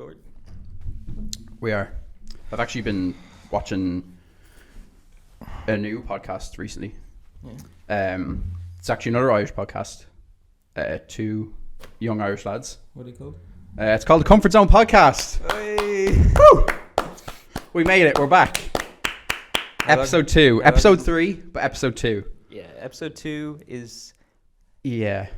record. We are. I've actually been watching a new podcast recently. Yeah. It's actually another Irish podcast. Two young Irish lads. What are they called? It's called the Comfort Zone Podcast. Hey. Woo! We made it. We're back. Episode 2. Episode 3, but episode 2. Yeah, episode 2 is... Yeah.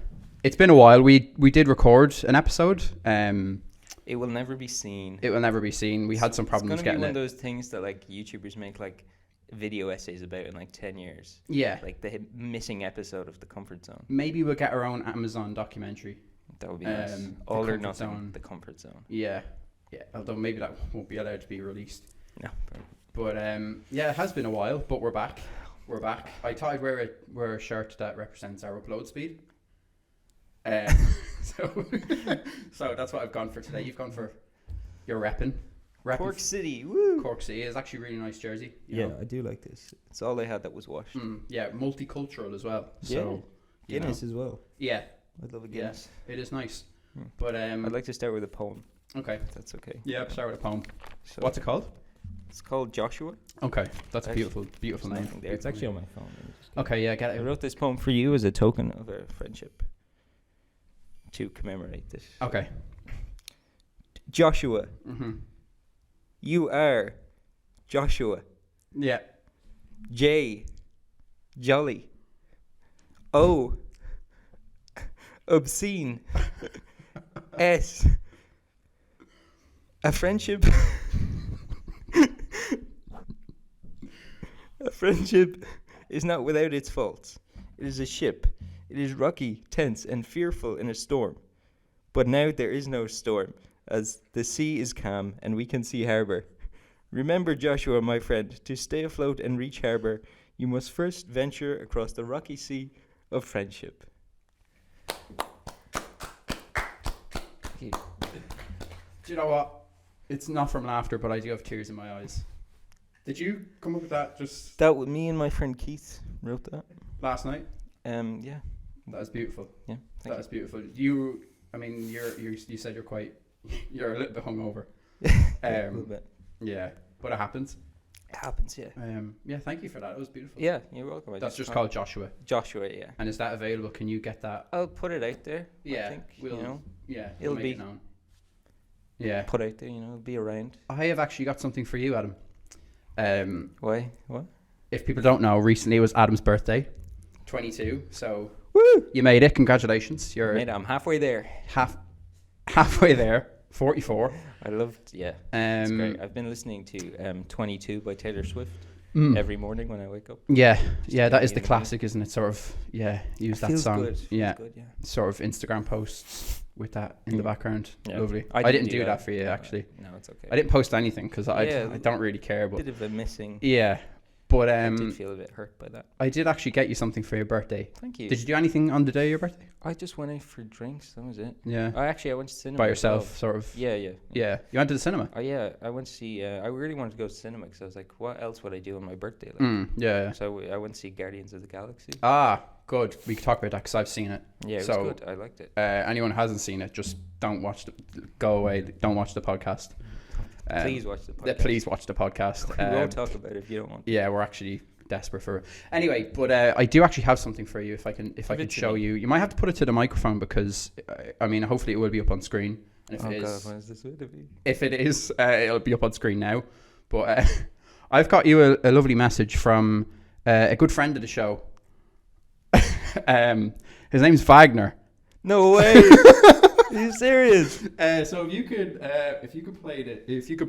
It's been a while. We did record an episode. It will never be seen. It will never be seen. We had some problems getting it. It's getting going it. to be one of those things that like YouTubers make like video essays about in like 10 years. Yeah. Like the missing episode of The Comfort Zone. Maybe we'll get our own Amazon documentary. That would be nice. All or nothing. The Comfort Zone. Yeah. Yeah. Although maybe that won't be allowed to be released. No. But yeah, it has been a while, but we're back. We're back. I thought I'd wear a shirt that represents our upload speed. So that's what I've gone for today. You've gone for your repping. Cork City. Woo! Cork City is actually a really nice jersey. Yeah, I do like this. It's all they had that was washed. Yeah, multicultural as well. Yeah. So Guinness as well. Yeah. I'd love a Guinness. Yeah, it is nice. But I'd like to start with a poem. Okay. If that's okay. Yeah, start with a poem. So What's it called? It's called Joshua. Okay, that's a beautiful name. There. It's actually on my phone. Okay, yeah, get I it. wrote this poem for you as a token of our friendship to commemorate this. Okay. Joshua. Mm-hmm. You are Joshua. Yeah. J. Jolly. O. Obscene. S. A friendship. A friendship is not without its faults. It is a ship. It is rocky, tense, and fearful in a storm. But now there is no storm, as the sea is calm and we can see harbour. Remember, Joshua, my friend, to stay afloat and reach harbour, you must first venture across the rocky sea of friendship. Do you know what? It's not from laughter, but I do have tears in my eyes. Did you come up with that just That was me and my friend Keith wrote that. last night? Yeah. That was beautiful. Yeah. That was beautiful. I mean, you said you're a little bit hungover. A little bit. Yeah, but it happens. It happens, yeah. Yeah, thank you for that. It was beautiful. Yeah, you're welcome. That's just called Joshua. Joshua, yeah. And is that available? Can you get that? I'll put it out there. Yeah, I think, yeah, it'll make be it known. Yeah, put out there. It'll be around. I have actually got something for you, Adam. Why? What? If people don't know, recently was Adam's birthday, 22. So Woo! you made it. Congratulations. You're I'm halfway there. halfway there. 44. I loved. Yeah. It's great. I've been listening to 22 by Taylor Swift every morning when I wake up. Yeah, that is the classic, isn't it? Sort of, use that song. Good. Yeah. Feels good, yeah. Sort of Instagram posts with that in the background. Yeah. Lovely. I didn't do that for you, actually. No, it's okay. I didn't post anything because I don't really care. But bit of a missing. Yeah, but I did feel a bit hurt by that. I did actually get you something for your birthday. Thank you. Did you do anything on the day of your birthday? I just went out for drinks. That was it. Yeah. I went to cinema By yourself, as well. sort of. Yeah. Yeah, you went to the cinema. Oh yeah, I went to see. I really wanted to go to cinema because I was like, what else would I do on my birthday? Like, Yeah. So I went to see Guardians of the Galaxy. Ah, good. We can talk about that because I've seen it. Yeah, it was good. I liked it. Anyone who hasn't seen it, just don't watch go away. Don't watch the podcast. Please watch the podcast. Please watch the podcast. We won't talk about it if you don't want to. Yeah, we're actually desperate for it. Anyway, but I do actually have something for you if I can show you. You might have to put it to the microphone because I mean hopefully it will be up on screen. And if it is, God, when is this going to be? If it is, it'll be up on screen now. But I've got you a lovely message from a good friend of the show. His name's Wagner. No way. Are you serious? So if you could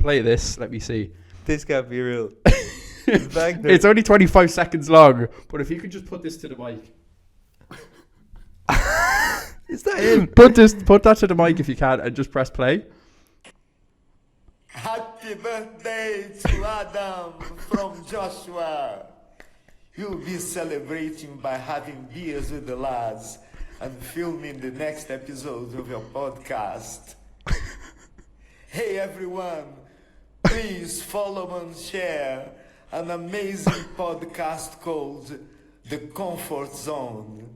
play this, let me see. This can't be real. Wagner. It's only 25 seconds long, but if you could just put this to the mic. Is that him? Put that to the mic if you can, and just press play. Happy birthday to Adam from Joshua. You'll be celebrating by having beers with the lads and filming the next episode of your podcast. Hey everyone, please follow and share an amazing podcast called The Comfort Zone.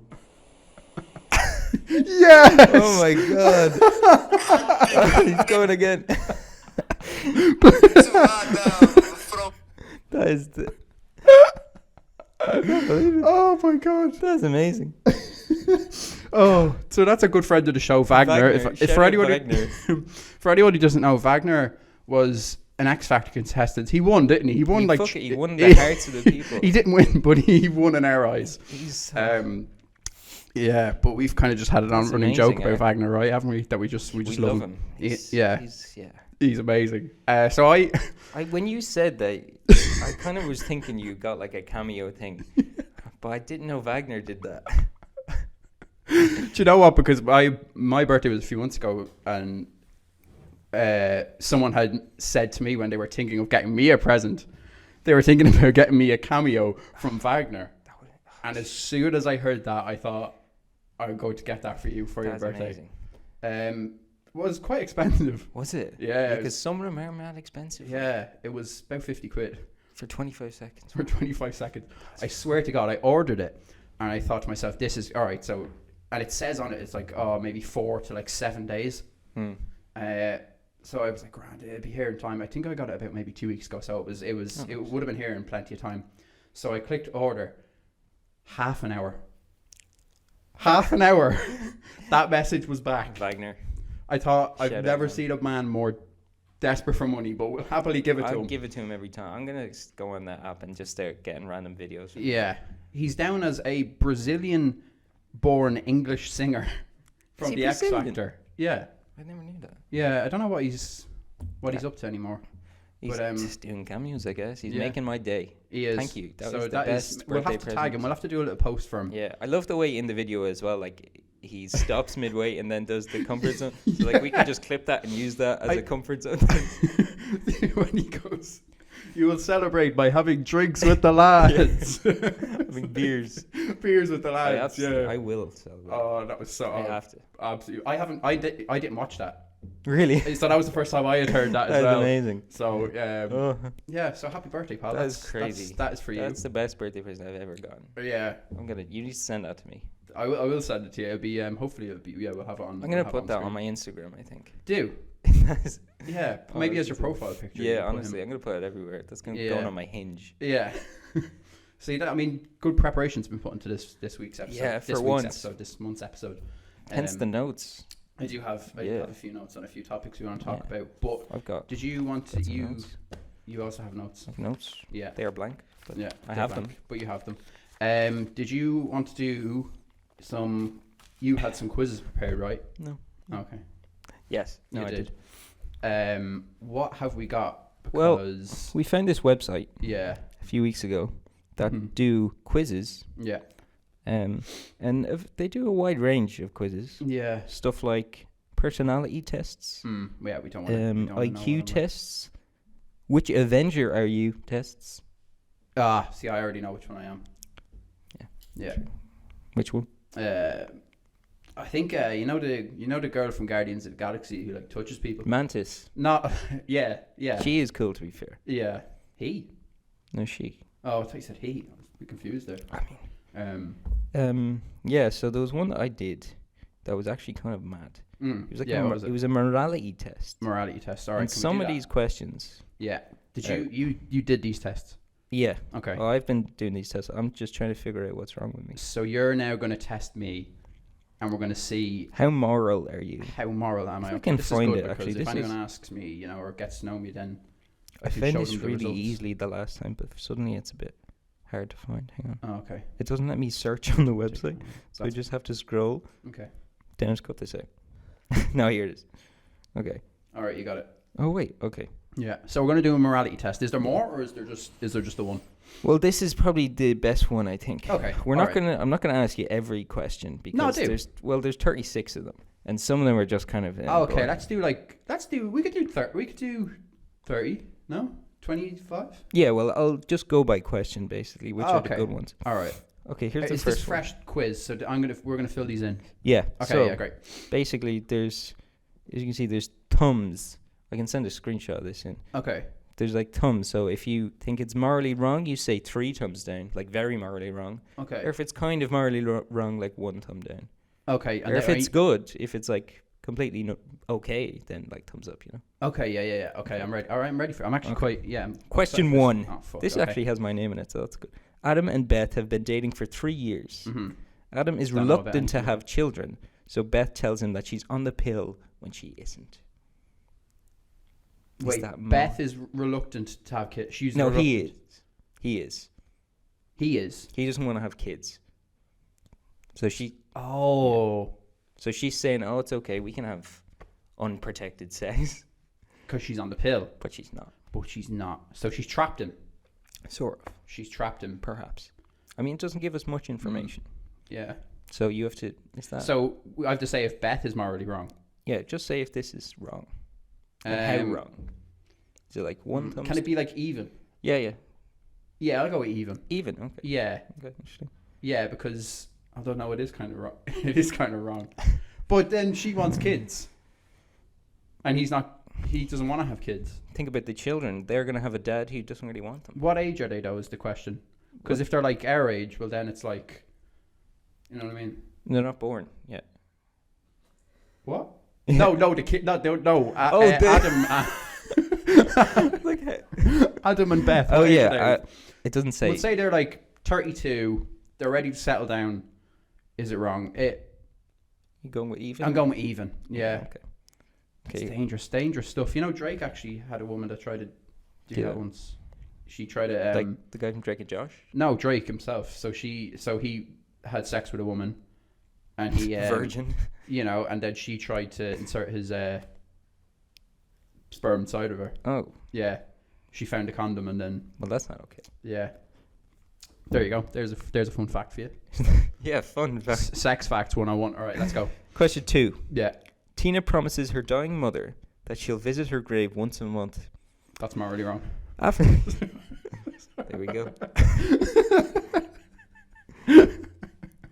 Yes. Oh my god. He's going again. That is the. I can't believe it. Oh my god. That's amazing. Oh, so that's a good friend of the show, Wagner. Wagner. If Shout for out anyone, Wagner. for anyone who doesn't know, Wagner was an X Factor contestant. He won, didn't he? He won He won the hearts of the people. He didn't win, but he won in our eyes. He's Yeah, but we've kind of just had an That's on-running joke amazing, about Wagner, right? Haven't we? That we just we love him. Yeah. He's amazing. So When you said that, I kind of was thinking you got like a cameo thing, but I didn't know Wagner did that. Do you know what? Because my birthday was a few months ago, and someone had said to me when they were thinking of getting me a present, they were thinking about getting me a cameo from Wagner. And as soon as I heard that, I thought, I'm going to get that for you for your birthday. Amazing. It was quite expensive. Was it? Yeah. Because some of them are mad expensive. Yeah, it was about 50 quid. For 25 seconds. For 25 seconds. I swear to God, I ordered it, and I thought to myself, this is, all right, so, and it says on it, it's like, maybe 4 to like 7 days. So I was like, grand, it'll be here in time. I think I got it about maybe 2 weeks ago, so it would have been here in plenty of time. So I clicked order. Half an hour. That message was back. Wagner. I thought, Shout I've out, never man. seen a man more desperate for money, but we'll happily give it to I'll him. give it to him every time. I'm going to go on that app and just start getting random videos. Yeah. He's down as a Brazilian-born English singer from he the X Brazilian? Factor. Yeah. I never knew that. Yeah, I don't know what he's up to anymore. He's But, just doing cameos, I guess. He's yeah. making my day. He is. Thank you. That So was the that is- best we'll birthday have to tag present. him. We'll have to do a little post for him. Yeah, I love the way in the video as well, like he stops midway and then does the comfort zone. So like we can just clip that and use that as a comfort zone thing. When he goes, you will celebrate by having drinks with the lads. Having beers. Beers with the lads. I will celebrate. Oh, that was so. I have to. Absolutely. I didn't watch that. Really? So that was the first time I had heard that as That's well. amazing. So Oh, yeah. So happy birthday, pal. that is crazy. That is for you. That's the best birthday present I've ever gotten. Yeah. You need to send that to me. I will send it to you. It'll be hopefully it'll be we'll have it on. I'm gonna put that on my Instagram, I think. Do. Yeah, maybe as your profile picture. Yeah, honestly, I'm gonna put it everywhere. That's gonna go on my Hinge. Yeah. See that? I mean, good preparation's been put into this week's episode. Yeah, this for week's once. episode, this month's episode. Hence the notes. I do have a few notes on a few topics we want to talk about. But I've got. did you want to some you? notes. You also have notes. I have notes. Yeah. They are blank. But Yeah, I they're have blank, them. but you have them. Did you want to do some? You had some quizzes prepared, right? No. Okay. Yes. No, You I did. What have we got? Well, Because we found this website yeah, a few weeks ago that Mhm. do quizzes. yeah, And they do a wide range of quizzes. yeah. Stuff like personality tests, Yeah, we don't want IQ tests, which Avenger are you tests. See, I already know which one I am. Yeah. Yeah. Which one? I think you know the girl from Guardians of the Galaxy who like touches people. Mantis. Not. Yeah. She is cool, to be fair. Yeah. He. No, she. Oh, I thought you said he. I was a bit confused there. I mean. Yeah. So there was one that I did that was actually kind of mad. It was like what it was a morality test. Morality test. All right. And can we some do of that? these questions. Yeah. Did you did these tests? Yeah. Okay. Well, I've been doing these tests. I'm just trying to figure out what's wrong with me. So you're now going to test me, and we're going to see How moral are you? how moral am I. If I can This is find good it, because actually, if this anyone is- asks me, or gets to know me, then I should found show this them the really results. easily the last time, but suddenly it's a bit hard to find. Hang on. Oh, okay. It doesn't let me search on the website, so I That's- just have to scroll. Okay. Then just cut this out. No, here it is. Okay. All right, you got it. Oh wait. Okay. Yeah. So we're going to do a morality test. Is there more, or is there just the one? Well, this is probably the best one, I think. Okay. We're all not right. gonna. I'm not gonna ask you every question because do. there's 36 of them, and some of them are just kind of. Oh, okay. boring. We could do 30. No, 25. Yeah. Well, I'll just go by question basically, which are the Okay. good ones. All right. Okay. Here's the Is first this one. fresh quiz? So we're gonna fill these in. Yeah. Okay. So yeah. Great. basically, as you can see, there's thumbs. I can send a screenshot of this in. Okay. There's like thumbs. So if you think it's morally wrong, you say 3 thumbs down, like very morally wrong. Okay. Or if it's kind of morally wrong, like 1 thumb down. Okay. Or if it's good, if it's like completely okay, then like thumbs up, you know. Okay, yeah. Okay, I'm ready. All right, I'm ready for it. I'm actually quite, yeah. I'm Question excited for 1. Oh, fuck, This okay. actually has my name in it, so that's good. Adam and Beth have been dating for 3 years. Mm-hmm. Adam is Don't know about reluctant to anything. have children, so Beth tells him that she's on the pill when she isn't. Is Wait, that Beth is reluctant to have kids. She's No, reluctant. he is. He is. He is. He doesn't want to have kids. So she's saying, "Oh, it's okay. We can have unprotected sex," Because she's on the pill. but she's not. But she's not. So she's trapped him. Sort of, She's trapped him. perhaps. I mean, it doesn't give us much information. Yeah. So you have to. Is that? So I have to say if Beth is morally wrong. Yeah, just say if this is wrong. And how wrong? Is it like one thumbs? Can it be like even? Yeah. Yeah, I'll go with even. Even. Okay. Yeah. Okay. Interesting. Yeah, because I don't know, it is kind of wrong. It is kind of wrong. But then she wants kids. And he doesn't want to have kids. Think about the children. They're gonna have a dad who doesn't really want them. What age are they though is the question. Because if they're like our age, well then it's like, you know what I mean? They're not born yet. What? No, the kid, no. Adam and Beth. Oh what age are yeah. they? It doesn't say. We'll say they're like 32. They're ready to settle down. Is it wrong? You going with even? I'm going with even. Yeah. Okay. It's dangerous stuff. You know, Drake actually had a woman that tried to do that once. She tried to like the guy from Drake and Josh. No, Drake himself. So he had sex with a woman, and he Virgin. You know, and then she tried to insert his sperm inside of her. Oh. Yeah, she found a condom, and then Well, that's not okay. yeah. There you go. There's a fun fact for you. Yeah, fun fact. Sex facts 101. All right, let's go. Question 2. Yeah, Tina promises her dying mother that she'll visit her grave once a month. that's morally wrong. After there we go.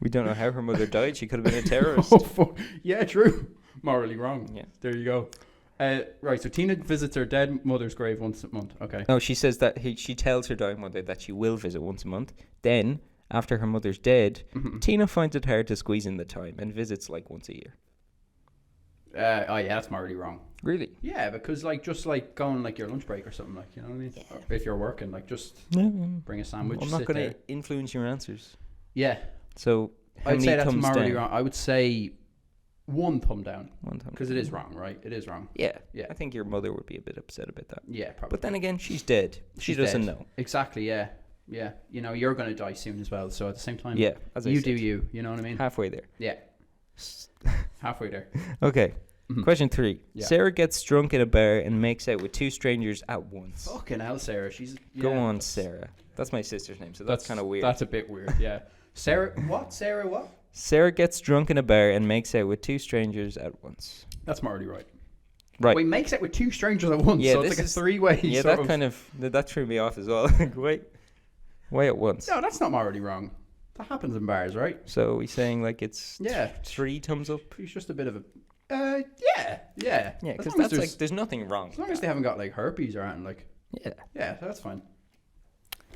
We don't know how her mother died. She could have been a terrorist. Oh, fuck. Yeah, true. Morally wrong. Yeah. There you go. Right, so Tina visits her dead mother's grave once a month. Okay. No, she says that she tells her dying mother that she will visit once a month. Then, after her mother's dead, Tina finds it hard to squeeze in the time and visits like once a year. Oh yeah, that's morally wrong. Really? Yeah, because like just like going like your lunch break or something, like, you know what I mean? Or if you're working, like just bring a sandwich. I'm not sit going there. to influence your answers. Yeah, So, how I'd many say that's thumbs morally down? wrong. I would say one thumb down One thumb because down. it is wrong, right? It is wrong. Yeah. Yeah. I think your mother would be a bit upset about that. Yeah, probably. But then again, she's dead. She She's doesn't dead. know. Exactly. Yeah, yeah. You know, you're gonna die soon as well. So at the same time, Yeah, as I you said. do you. You know what I mean? Halfway there. Yeah. Halfway there. Okay. Question 3. Yeah. Sarah gets drunk in a bar and makes out with 2 strangers at once. Fucking hell, Sarah. She's Go yeah, on, that's- Sarah. That's my sister's name, so that's kind of weird. That's a bit weird. Yeah. Sarah. What? Sarah? What? Sarah gets drunk in a bar and makes out with 2 strangers at once. That's morally right. Right. Wait, makes it with 2 strangers at once. Yeah, so it's this like a is- 3-way. Yeah, sort that of. kind of that threw me off as well. Like, wait at once. No, that's not morally wrong. That happens in bars, right? So we saying like it's Yeah. 3 thumbs up? He's just a bit of a. Yeah. Yeah, As because long as that's like there's nothing wrong. As long as they haven't got like herpes or anything, like. Yeah. Yeah, that's fine.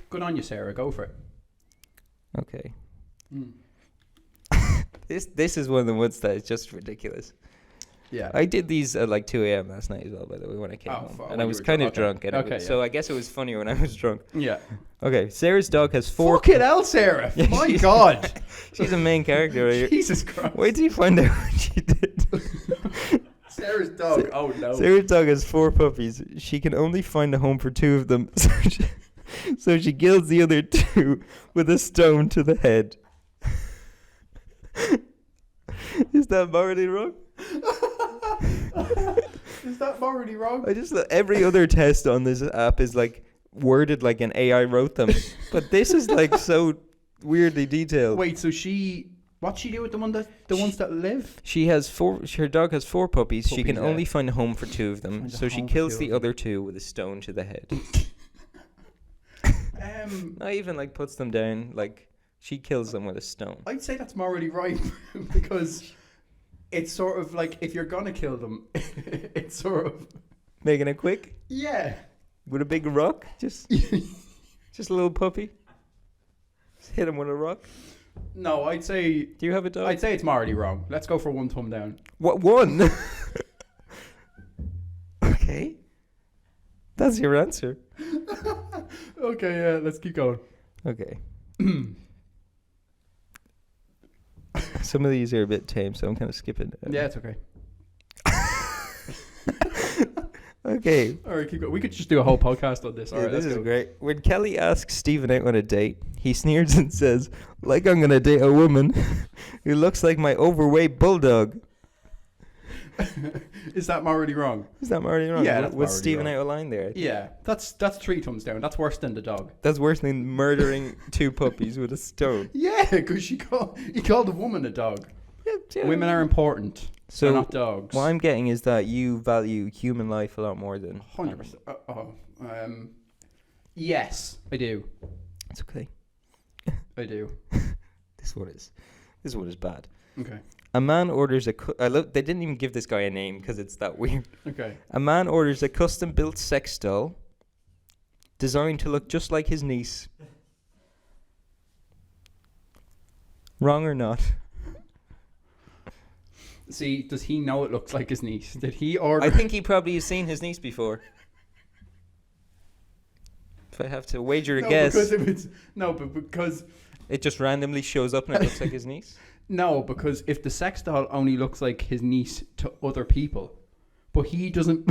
Good on you, Sarah. Go for it. Okay. Mm. This is one of the ones that is just ridiculous. Yeah. I did these at like 2 a.m. last night as well, by the way, when I came home. fuck, And when I you was were kind of drunk. drunk. And Okay, so I guess it was funnier when I was drunk. Yeah. Okay, Sarah's dog has 4... Fucking hell, Sarah. Yeah, My she's- God. She's a main character right here. Jesus Christ. Wait till you find out what she did. Sarah's dog. Oh, no. Sarah's dog has 4 puppies. She can only find a home for 2 of them. So she kills the other 2 with a stone to the head. Is that morally wrong? Is that morally wrong? I just thought every other test on this app is like worded like an AI wrote them. But this is like so weirdly detailed. Wait, so she... What's she do with the ones that live? She has 4. Her dog has 4 puppies. She can Puppies, yeah. only find a home for 2 of them. Find a So she home for kills 2 the of them. other 2 with a stone to the head. I even like puts them down. Like she kills them with a stone. I'd say that's morally right because it's sort of like if you're gonna kill them, it's sort of Making it quick yeah. with a big rock. Just a little puppy. Just hit him with a rock. No, I'd say Do you have a dog? I'd say it's morally wrong. Let's go for one thumb down. What, one? Okay. That's your answer. Okay, yeah, let's keep going. Okay. Some of these are a bit tame, so I'm kind of skipping. Yeah, it's okay. Okay. All right, keep going. We could just do a whole podcast on this. All Yeah, right, this let's is go. great. When Kelly asks Stephen out on a date, he sneers and says, like I'm going to date a woman who looks like my overweight bulldog. Is that morally wrong? Is that morally wrong? Yeah, that's Was morally Stephen wrong. out of line there? Yeah, that's 3 thumbs down. That's worse than the dog. That's worse than murdering 2 puppies with a stone. Yeah, because he called a woman a dog. Yeah. Women are important. So They're not dogs. what I'm getting is that you value human life a lot more than 100%. Yes, I do. It's okay. I do. This one is bad. Okay. A man orders a. They didn't even give this guy a name because it's that weird. Okay. A man orders a custom-built sex doll designed to look just like his niece. Wrong or not? See, does he know it looks like his niece? Did he order? I think he probably has seen his niece before. If I have to wager a guess, Because it just randomly shows up and it looks like his niece. no, because if the sex doll only looks like his niece to other people, but he doesn't,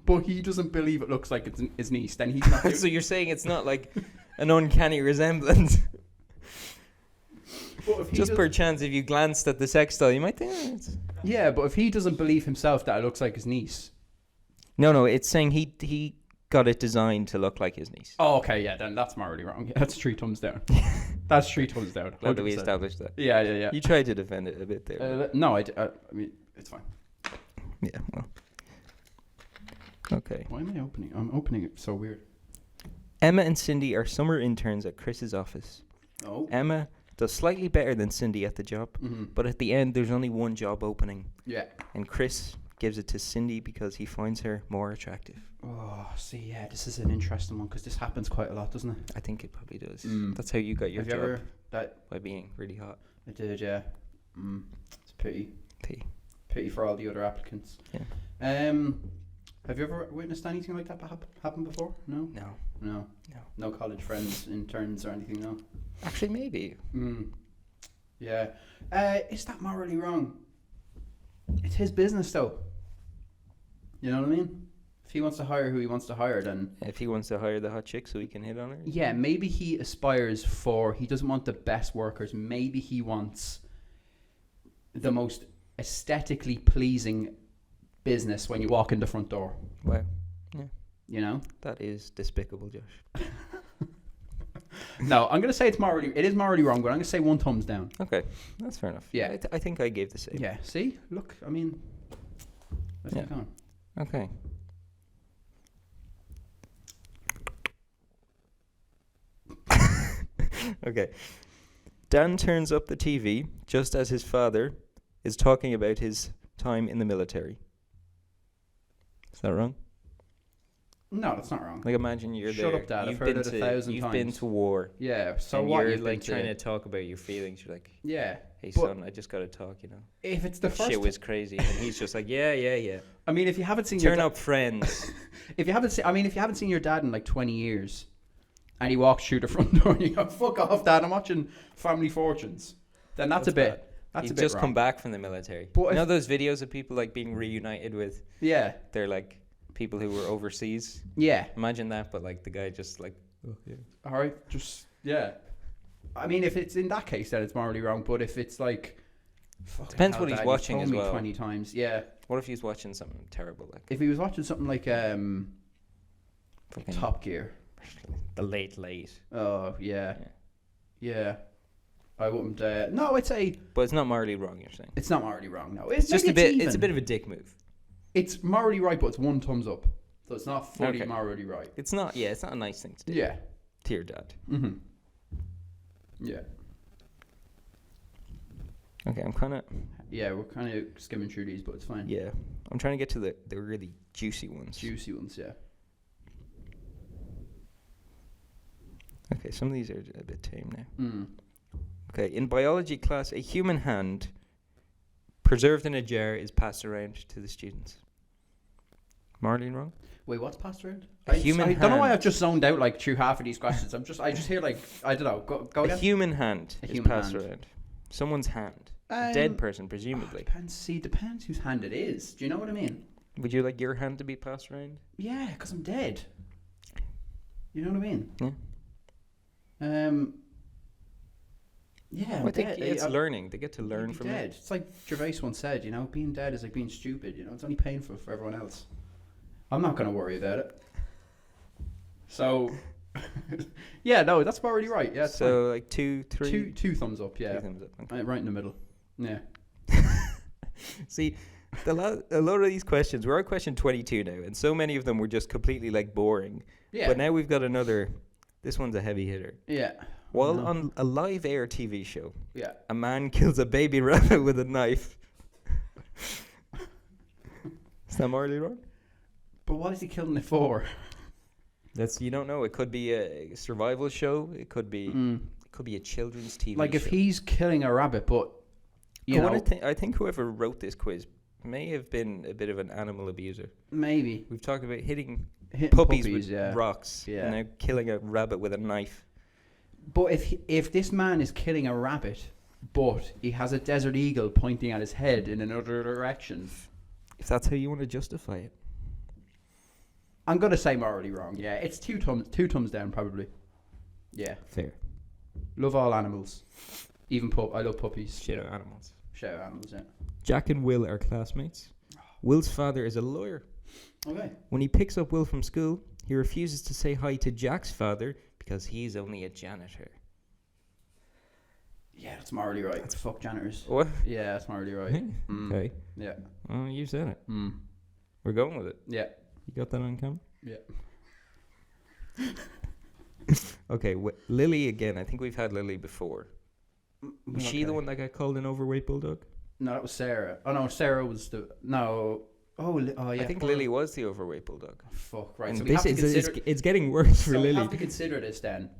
but he doesn't believe it looks like it's his niece, then he's not. So you're saying it's not like an uncanny resemblance? But if he Just does- per chance, if you glanced at the sex doll, you might think, it's... Yeah, but if he doesn't believe himself that it looks like his niece. No, it's saying he got it designed to look like his niece. Oh, okay, yeah, then that's morally wrong. Yeah, that's 3 thumbs down. That's 3 thumbs down. Glad that we 100%. established that. Yeah. You tried to defend it a bit there. No, I mean, it's fine. Yeah, well. Okay. Why am I opening? I'm opening it so weird. Emma and Cindy are summer interns at Chris's office. Oh. Emma does slightly better than Cindy at the job, but at the end there's only one job opening, Yeah. and Chris gives it to Cindy because he finds her more attractive. Oh, see, yeah, this is an interesting one because this happens quite a lot, doesn't it? I think it probably does. Mm. That's how you got your Have you job, ever that? by being really hot. I did, yeah. It's pity for all the other applicants. Yeah. Have you ever witnessed anything like that happen before? No. No. No college friends, interns, or anything. No. Actually, maybe. Yeah. Is that morally wrong? It's his business, though. You know what I mean? If he wants to hire who he wants to hire, then If he wants to hire the hot chick so he can hit on her. yeah, maybe he aspires for. He doesn't want the best workers. Maybe he wants the most aesthetically pleasing business when you walk in the front door. Wow. You know? That is despicable, Josh. No, I'm gonna say it is morally wrong, but I'm gonna say 1 thumbs down. Okay, that's fair enough. Yeah. I think I gave the same. Yeah. See, look, I mean, let's Yeah. keep going. Okay. Okay. Dan turns up the TV just as his father is talking about his time in the military. Is that wrong? No, that's not wrong. Like, imagine you're Shut there. up, Dad. I've You've heard been it 1,000 You've been times. to war. Yeah. So and what? you're You've like been trying to to talk about your feelings. You're like, yeah. hey But son, I just got to talk. You know, if it's the first, shit was crazy, and he's just like, yeah. I mean, if you haven't seen Turn your up, friends. if you haven't seen your dad in like 20 years, and he walks through the front door, and you go, "Fuck off, Dad! I'm watching Family Fortunes." Then that's a bit. bad. That's He's a bit just wrong. come back from the military. But You if- know those videos of people like being reunited with Yeah. their like people who were overseas. Yeah. Imagine that, but like the guy just like, oh, yeah. All right. Just yeah. I mean, if it's in that case, then it's morally wrong. But if it's like, fucking Depends hell, what he's Dad, you've watching told as me well. 20 times. Yeah. What if he's watching something terrible like If he was watching something like fucking Top Gear. The Late? Oh yeah. Yeah. I wouldn't. No, I'd say But it's not morally wrong. You're saying it's not morally wrong. No, it's just maybe a bit. even. It's a bit of a dick move. It's morally right, but it's 1 thumbs up. So it's not fully Okay. morally right. It's not. Yeah, it's not a nice thing to do. Yeah. To your dad. Mhm. Yeah. Okay, I'm kind of. Yeah, we're kind of skimming through these, but it's fine. Yeah, I'm trying to get to the really juicy ones. Juicy ones, yeah. Okay, some of these are a bit tame now. Okay, in biology class, a human hand preserved in a jar is passed around to the students. Morally wrong? Wait, what's passed around? A human I don't know why hand. I've just zoned out like through half of these questions. I just hear like, I don't know. Go A again. human hand A is human passed hand. around. Someone's hand. A dead person, presumably. Depends whose hand it is. Do you know what I mean? Would you like your hand to be passed around? Yeah, because I'm dead. You know what I mean? Yeah. Yeah, I think dead. it's learning. They get to learn from dead. it. It's like Gervais once said, you know, being dead is like being stupid. You know, it's only painful for everyone else. I'm not going to worry about it. So, yeah, no, that's already right. Yeah, it's So, like 2, 3? fine. Two thumbs up, yeah. 2 thumbs up. Okay. Right in the middle. Yeah. See, a lot of these questions, we're on question 22 now, and so many of them were just completely like boring. Yeah. But now we've got another. This one's a heavy hitter. Yeah. While on a live air TV show, Yeah. a man kills a baby rabbit with a knife. Is that morally wrong? But what is he killing it for? You don't know. It could be a survival show. It could be a children's TV Like show. if he's killing a rabbit, but you know, I think whoever wrote this quiz may have been a bit of an animal abuser. maybe We've talked about hitting hitting puppies with yeah. rocks, Yeah. and now killing a rabbit with a knife. But if this man is killing a rabbit, but he has a desert eagle pointing at his head in another direction, If that's how you want to justify it. I'm gonna say morally wrong. Yeah, it's two thumbs down probably. Yeah, Fair. love all animals, even I love puppies. Shit out animals. Shout out animals. Yeah. Jack and Will are classmates. Will's father is a lawyer. Okay. When he picks up Will from school, he refuses to say hi to Jack's father because he's only a janitor. Yeah, that's morally right. That's fuck janitors. What? Yeah, that's morally right. Okay. Yeah. Oh, you said it. Mm. We're going with it. Yeah. You got that on camera? Yeah. Okay, Lily again. I think we've had Lily before. Was she the Okay. one that got called an overweight bulldog? No, that was Sarah. Oh no, Sarah was the no. Oh, yeah. I think Lily was the overweight bulldog. Fuck right. And So we have to consider. it's getting worse for So we Lily. have to consider this then.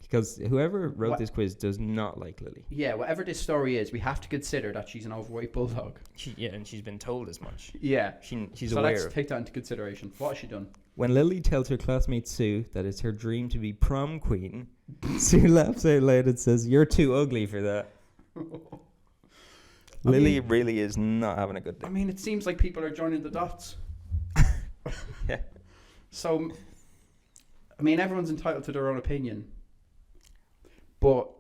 Because whoever wrote What- this quiz does not like Lily. Yeah, whatever this story is, we have to consider that she's an overweight bulldog. And she's been told as much. Yeah. She's So aware let's of. take that into consideration. What has she done? When Lily tells her classmate Sue that it's her dream to be prom queen, Sue laughs out loud and says, "You're too ugly for that." Lily really is not having a good day. I mean, it seems like people are joining the dots. Yeah. So, I mean, everyone's entitled to their own opinion. But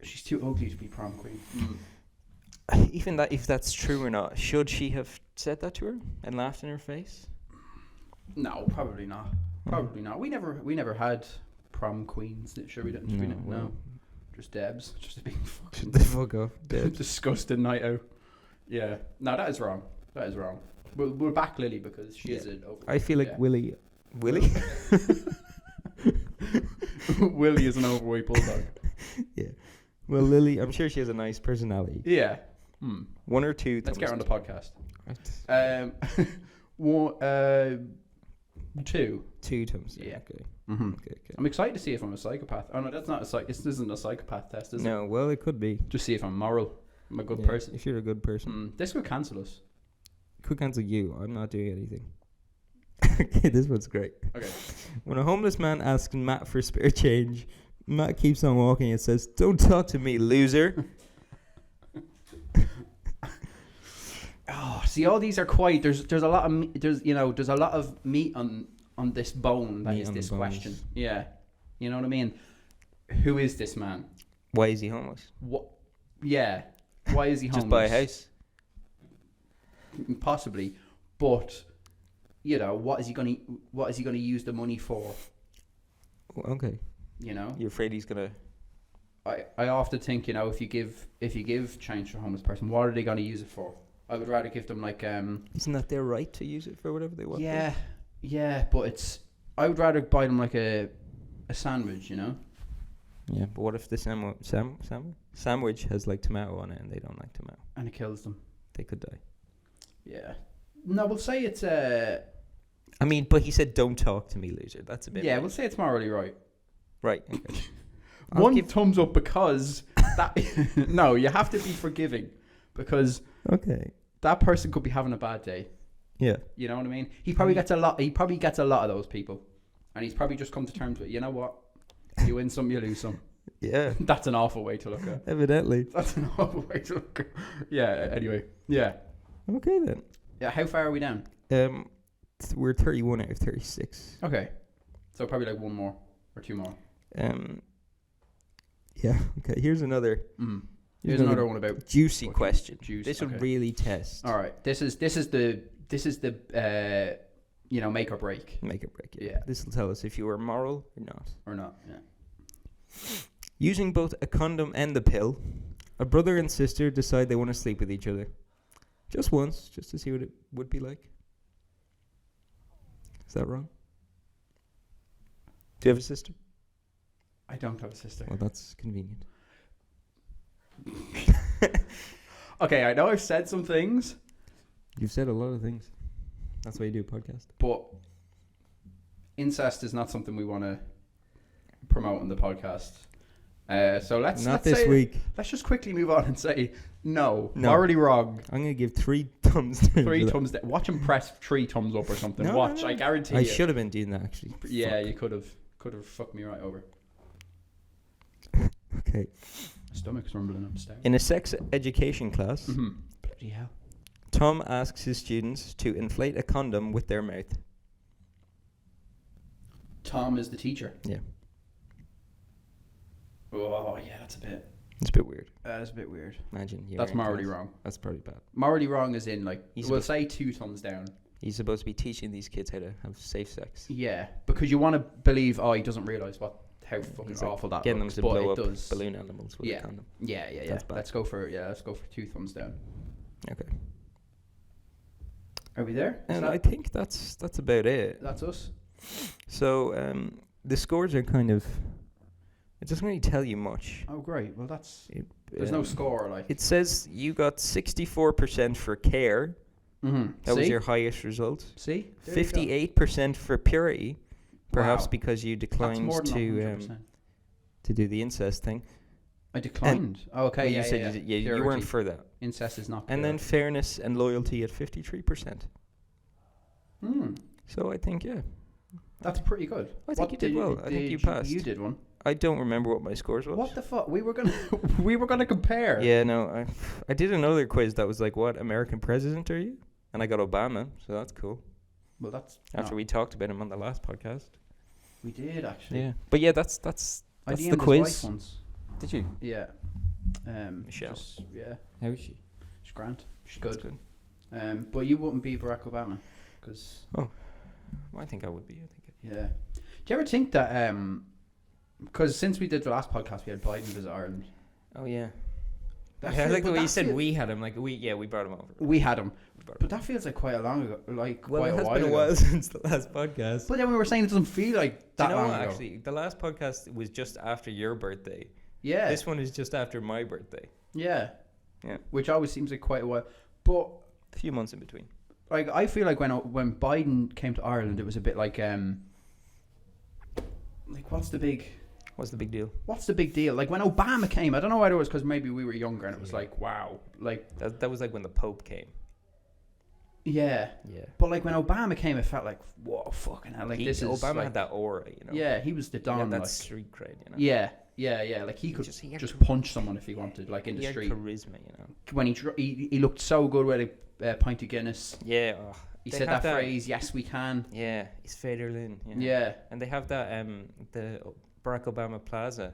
she's too ugly to be prom queen. Even that, if that's true or not, should she have said that to her and laughed in her face? No, probably not. Probably not. We never had prom queens. Sure, we didn't. No. Just Debs. Just a big fucking Shut the fuck up, Deb. disgusting night out. Yeah. No, that is wrong. That is wrong. We'll back Lily because she is an over. I feel like yeah. Willie. Willie is an overweight bulldog. Yeah. Well, Lily, I'm sure she has a nice personality. Yeah. 1 or 2. Let's get her on the podcast. Right. One, 2. 2 times. Yeah. Okay. Mm-hmm. Okay. I'm excited to see if I'm a psychopath. Oh no, that's not a This isn't a psychopath test, is it? No. Well, it could be. Just see if I'm moral. I'm a good Yeah, person. If you're a good person. This could cancel us. Could cancel you. I'm not doing anything. Okay, this one's great. Okay. When a homeless man asks Matt for spare change, Matt keeps on walking and says, "Don't talk to me, loser." Oh, see, all these are quite. There's a lot of there's a lot of meat on this bone that Meat is on the this bones. question. Yeah, you know what I mean. Who is this man? Why is he homeless? What? Yeah. Why is he homeless? Just buy a house. Possibly, but what is he gonna use the money for? Okay. You know, You're afraid he's gonna? I often think if you give change to a homeless person, what are they gonna use it for? I would rather give them like Isn't that their right to use it for whatever they want? yeah, but I would rather buy them like a sandwich, Yeah, but what if the sandwich has like tomato on it and they don't like tomato? and it kills them. They could die. Yeah. No, we'll say it's I mean, but he said, "Don't talk to me, loser." That's a bit. yeah, we'll say it's morally right. Right. Okay. One thumbs up because that. No, you have to be forgiving because Okay. that person could be having a bad day. Yeah. You know what I mean? He probably gets a lot. He probably gets a lot of those people, and he's probably just come to terms with. You know what? You win some, you lose some. Yeah. That's an awful way to look at. Evidently. That's an awful way to look at. Yeah. Anyway. Yeah. Okay then. Yeah. How far are we down? We're 31 out of 36. Okay. So probably like one more or two more. Yeah. Okay. Here's another. Here's another one about juicy question. Juice. This will really test. All right. This is the make or break. Make it break. Yeah. This will tell us if you are moral or not. Or not. Yeah. Using both a condom and the pill, a brother and sister decide they want to sleep with each other. Just once, just to see what it would be like. Is that wrong? Do you have a sister? I don't have a sister. Well, that's convenient. Okay, I know I've said some things, You've said a lot of things. That's why you do a podcast. but incest is not something we want to promote on the podcast. So let's Not let's this say- week. Let's just quickly move on and say no. No. Morally wrong. I'm going to give 3 thumbs down. 3 for that. thumbs down. Watch him press 3 thumbs up or something. No, Watch, no, no. I guarantee I you. should have been doing that, actually. Yeah, Fuck. you could have fucked me right over. Okay. My stomach's rumbling upstairs. In a sex education class, Bloody hell. Tom asks his students to inflate a condom with their mouth. Tom is the teacher. Yeah. Oh, yeah, that's a bit weird. That's a bit weird. Imagine. You're That's in morally class. wrong. That's probably bad. Morally wrong is in, like, He's we'll supposed- say 2 thumbs down. He's supposed to be teaching these kids how to have safe sex. Yeah, because you want to believe, he doesn't realise how fucking He's like awful that getting looks, them to but blow it up does. balloon animals with a condom. Yeah. That's bad. Let's go for 2 thumbs down. Okay. Are we there? Is And that- I think that's about it. that's us. So the scores are kind of. It doesn't really tell you much. Oh, great. Well, that's It, there's no score, like. It says you got 64% for care. That was your highest result. See? There you go. 58% for purity, perhaps Wow. because you That's declined more than to 100%. to do the incest thing. I declined. Okay, Well, yeah, you said yeah. you weren't Purity. for that. Incest is not. And then pure. fairness and loyalty at 53%. So I think That's pretty good. I think you did well. I think you passed. You did one. I don't remember what my scores was. What the fuck? We were gonna compare. Yeah, no, I did another quiz that was like, what American president are you? And I got Obama, so that's cool. Well, that's After we talked about him on the last podcast. we did actually. Yeah, but yeah, that's I the DM'd his quiz. wife once. Did you? Yeah. Michelle. Yeah. How is she? She's grand. She's That's good. But you wouldn't be Barack Obama, because. Well, I think I would be. I think. Yeah. Do you ever think that because since we did the last podcast, we had Biden visit Ireland. Oh yeah. That I feel- like the but way you that said feel- we had him. Like we brought him over. We had him, We brought him but that feels like quite a long ago. Like Well, quite it has a while been a ago. while since the last podcast. But then we were saying it doesn't feel like Do that you know long what, ago. actually, the last podcast was just after your birthday. Yeah. This one is just after my birthday. Yeah. Yeah. Which always seems like quite a while. But A few months in between. like I feel like when Biden came to Ireland, it was a bit like what's the big deal? What's the big deal? Like when Obama came, I don't know whether it was because maybe we were younger and it was like, wow, like That was like when the Pope came. yeah. Yeah. But like when Obama came, it felt like, whoa, fucking hell, like this is Obama like, had that aura, you know. Yeah, he was the He don. had that like, street cred, you know. yeah. Like he could he had just punch someone if he wanted, like in he the had street. charisma, you know. When he looked so good with a pint of Guinness. Yeah. He they said have that phrase, "Yes, we can." Yeah, it's Federlin. Yeah. And they have that the Barack Obama Plaza.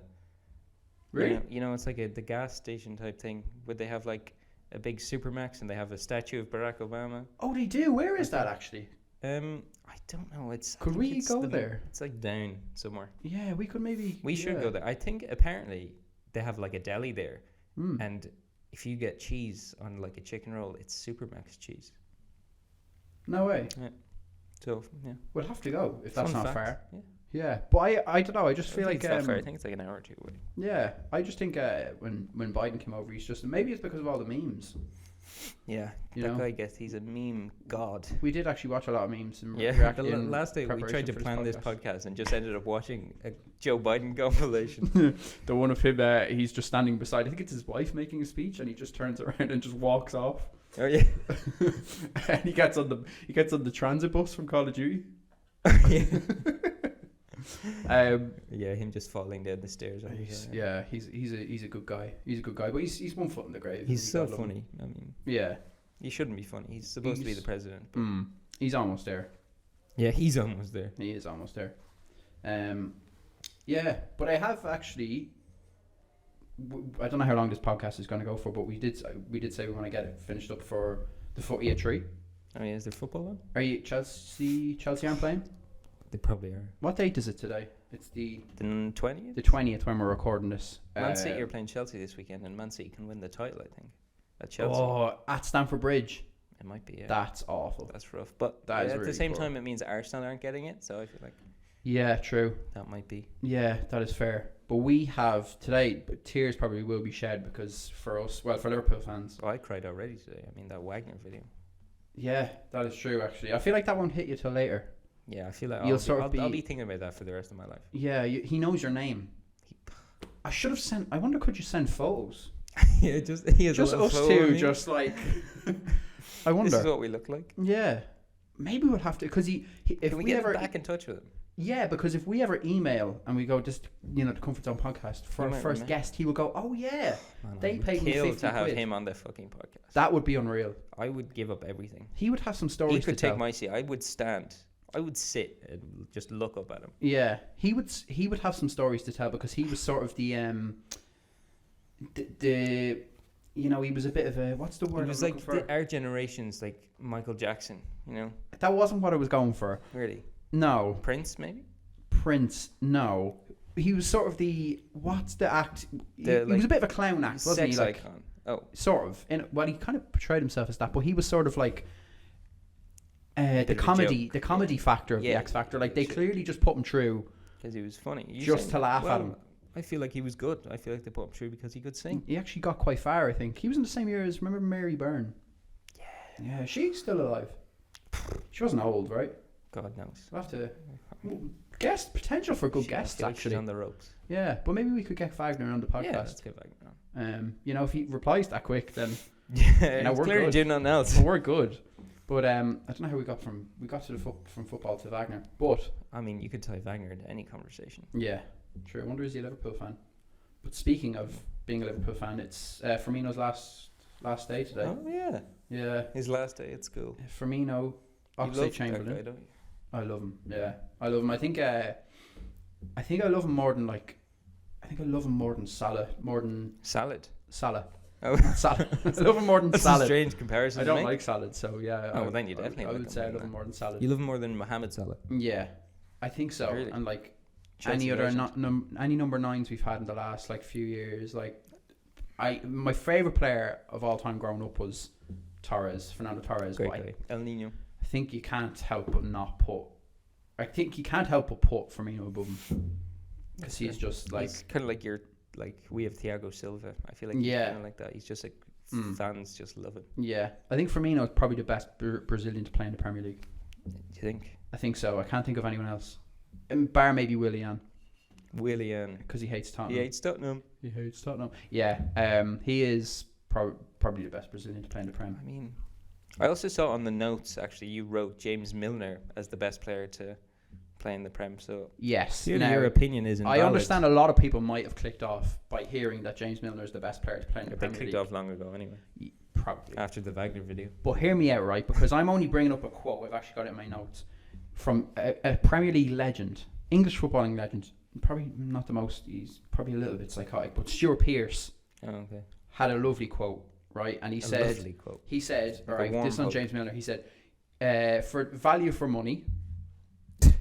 Really? You know, it's like the gas station type thing where they have like a big Supermax and they have a statue of Barack Obama. Oh, they do. Where is that actually? I don't know. I Could think we it's go there? It's like down somewhere. Yeah, we could maybe. We should yeah. go there. I think apparently they have like a deli there, Mm. and if you get cheese on like a chicken roll, it's Supermax cheese. No way. So yeah, We'll have to go if that's Fun not fact. far. Yeah. Yeah, but I don't know. I just I feel think like it's not far. I think it's like an hour or two away. yeah, I just think when Biden came over, he's just maybe it's because of all the memes. Yeah, You that know? guy gets. He's a meme god. We did actually watch a lot of memes. And Yeah, react the in last day we tried preparation to for plan this podcast and just ended up watching a Joe Biden compilation. The one of him, he's just standing beside, I think it's his wife making a speech, and he just turns around and just walks off. Oh yeah. And he gets on the transit bus from Call of Duty. Yeah. Um, Yeah, him just falling down the stairs. he's a good guy. He's a good guy, but he's one foot in the grave. He's so gotta love him. funny. I mean, Yeah, he shouldn't be funny. He's supposed to be the president. But he's almost there. yeah, he's almost there. He is almost there. Yeah, but I have actually. I don't know how long this podcast is going to go for, but we did say we want to get it finished up for the footy at 3. I mean, is there football on? Are you Chelsea aren't playing? They probably are. What date is it today? It's the 20th. 20th when we're recording this. Man City are playing Chelsea this weekend, and Man City can win the title. I think at Chelsea. Oh, at Stamford Bridge. It might be. Yeah. That's awful. That's rough. But That is at really the same poor. time, it means Arsenal aren't getting it. So I feel like Yeah, true. that might be. Yeah, that is fair. But we have today, but tears probably will be shed because for us, well, for Liverpool fans. Oh, I cried already today. I mean, that Wagner video. Yeah, that is true, actually. I feel like that won't hit you till later. Yeah, I feel like I'll be thinking about that for the rest of my life. Yeah, he knows your name. I should have sent, I wonder, could you send photos? Yeah, he has Just a little us photo two, of me. just like. I wonder. This is what we look like. Yeah. Maybe we'll have to, because if Can we we get ever. back in touch with him? Yeah, because if we ever email and we go just, the Comfort Zone podcast for He our might first remember. guest, he will go, oh yeah, Man, they I'd paid me kill 50 to have quid. him on the fucking podcast. That would be unreal. I would give up everything. He would have some stories He could to tell. take my seat. I would stand. I would sit and just look up at him. Yeah, he would have some stories to tell because he was sort of the he was a bit of a, what's the word It was I'm like looking for? our generation's like Michael Jackson, you know? That wasn't what I was going for. Really? No. Prince, maybe? Prince, no. He was sort of the, what's the act? He The, was a bit of a clown act, wasn't he? Sex Like, icon. Oh. sort of. Well, he kind of portrayed himself as that, but he was sort of like the Bit of a comedy, joke. the comedy factor of the Yeah. X Factor. Like they clearly just put him through. Because he was funny. Just to laugh at him. I feel like he was good. I feel like they put him through because he could sing. He actually got quite far, I think. He was in the same year as, remember Mary Byrne? Yeah. Yeah, she's still alive. She wasn't old, right? God knows. We'll have to guest potential for good I guests feel like she's actually. on the ropes. Yeah, but maybe we could get Wagner on the Yeah, let's podcast. get back on. If he replies that quick, then Yeah, know, he's we're clearly good. doing nothing else. well, we're good. But I don't know how we got from football to Wagner. But I mean, you could tie Wagner into any conversation. yeah, true. I wonder is he a Liverpool fan? But speaking of being a Liverpool fan, it's Firmino's last day today. Oh yeah, Yeah, his last day at school. Firmino, You Oxlade love that Chamberlain. guy, don't you? I love him. Yeah, I love him. I think I love him more than Salah. More than Salad. Salah. Oh, Not Salah. I love him more than that's a salad. strange comparison. I to don't make. like salad, so yeah. Oh, well, then you definitely I like would him say I more love than him more than salad. You love him more than Mohamed Salah. Yeah, I think so. Really? And like Chelsea any other legend. any number 9s we've had in the last like few years, like my favorite player of all time growing up was Fernando Torres. Great but guy. El Nino. I think you can't help but not put. I think you can't help but put Firmino above him because he's just like He's kind of like we have Thiago Silva. I feel like he's Yeah. kind of like that. He's just like fans just love him. yeah. I think Firmino is probably the best Brazilian to play in the Premier League. Do you think? I think so. I can't think of anyone else. Bar maybe Willian Willian. because he hates Tottenham. He hates Tottenham. He hates Tottenham. Yeah. He is probably the best Brazilian to play in the Prem. I mean, I also saw on the notes actually you wrote James Milner as the best player to play in the Prem. So Yes. clearly Now, your opinion is invalid. I understand a lot of people might have clicked off by hearing that James Milner is the best player to play in the They Premier clicked League. off long ago anyway. Probably. After the Wagner video. But hear me out, right? Because I'm only bringing up a quote. I've actually got it in my notes from a Premier League legend, English footballing legend. Probably not the most. He's probably a little bit psychotic. But Stuart Pearce Oh, okay. had a lovely quote, right? And he A said, lovely quote. he said, all Like a right, warm this is on hug. James Milner. He said, for value for money,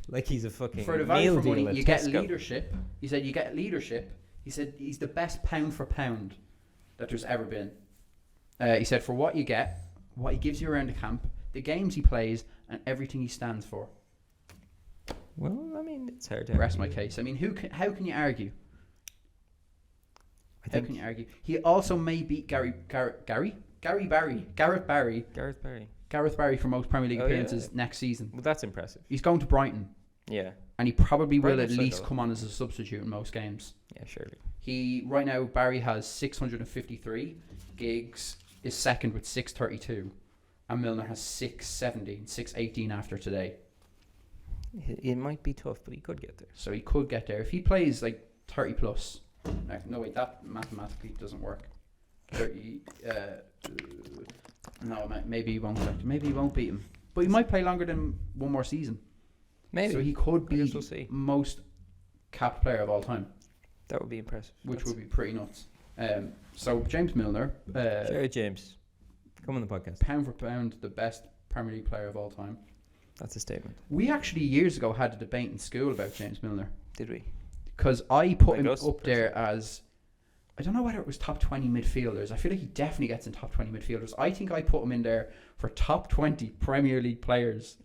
Like he's a fucking for the value meal for money, deal at you get Tesco. leadership. He said, you get leadership. He said, he's the best pound for pound that there's ever been. He said, for what you get, what he gives you around the camp, the games he plays, and everything he stands for. Well, I mean, it's hard to Rest my argue. case. I mean, how can you argue? I How think can you argue? He also may beat Gary Gareth Barry. Gareth Barry. Gareth Barry for most Premier League Oh, appearances yeah. next season. Well, that's impressive. He's going to Brighton, Yeah. and he probably will Brighton at have least struggled. come on as a substitute in most games. Yeah, surely. Right now, Barry has 653. Giggs is second with 632. And Milner has 617, 618 after today. It might be tough, but he could get there. So he could get there. If he plays like 30 plus. No, wait, that mathematically doesn't work. 30. No, maybe he won't. Maybe he won't beat him. But he might play longer than one more season. Maybe. So he could I be guess we'll see. most capped player of all time, That would be impressive. which would be pretty nuts. So James Milner, Jared James, come on the podcast. pound for pound, the best Premier League player of all time. That's a statement. We actually years ago had a debate in school about James Milner Did we? because I put Like him us, up there as, I don't know whether it was top 20 midfielders. I feel like he definitely gets in top 20 midfielders. I think I put him in there for top 20 Premier League players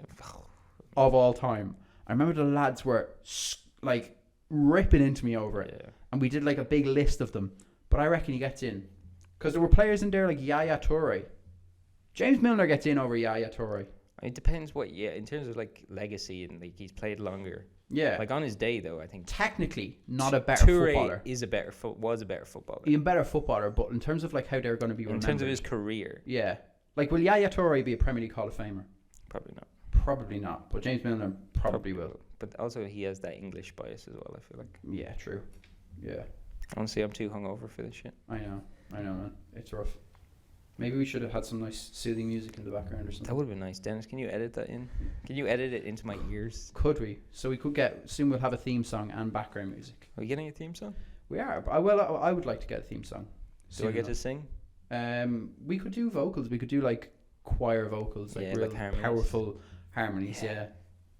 of all time. I remember the lads were like ripping into me over it, Yeah. and we did like a big list of them. But I reckon he gets in because there were players in there like Yaya Toure. James Milner gets in over Yaya Toure. It depends what. Yeah, in terms of like legacy and like he's played longer. Yeah, Like on his day though, I think technically not a better Toure footballer. is was a better footballer. He's a better footballer, but in terms of like how they're going to be In remembered, terms of his career, yeah, like will Yaya Toure be a Premier League Hall of Famer? probably not. Probably not, but James Milner probably will. But also he has that English bias as well. I feel like. Yeah, true. Yeah, Honestly, I'm too hungover for this shit. I know, man. It's rough. Maybe we should have had some nice soothing music in the background or something. That would have been nice, Dennis. Can you edit that in? Can you edit it into my ears? Could we? So we could get soon. We'll have a theme song and background music. Are we getting a theme song? We are. But I would like to get a theme song. Do I get to sing? We could do vocals. We could do like choir vocals, like Yeah, real like harmonies. powerful harmonies. Yeah.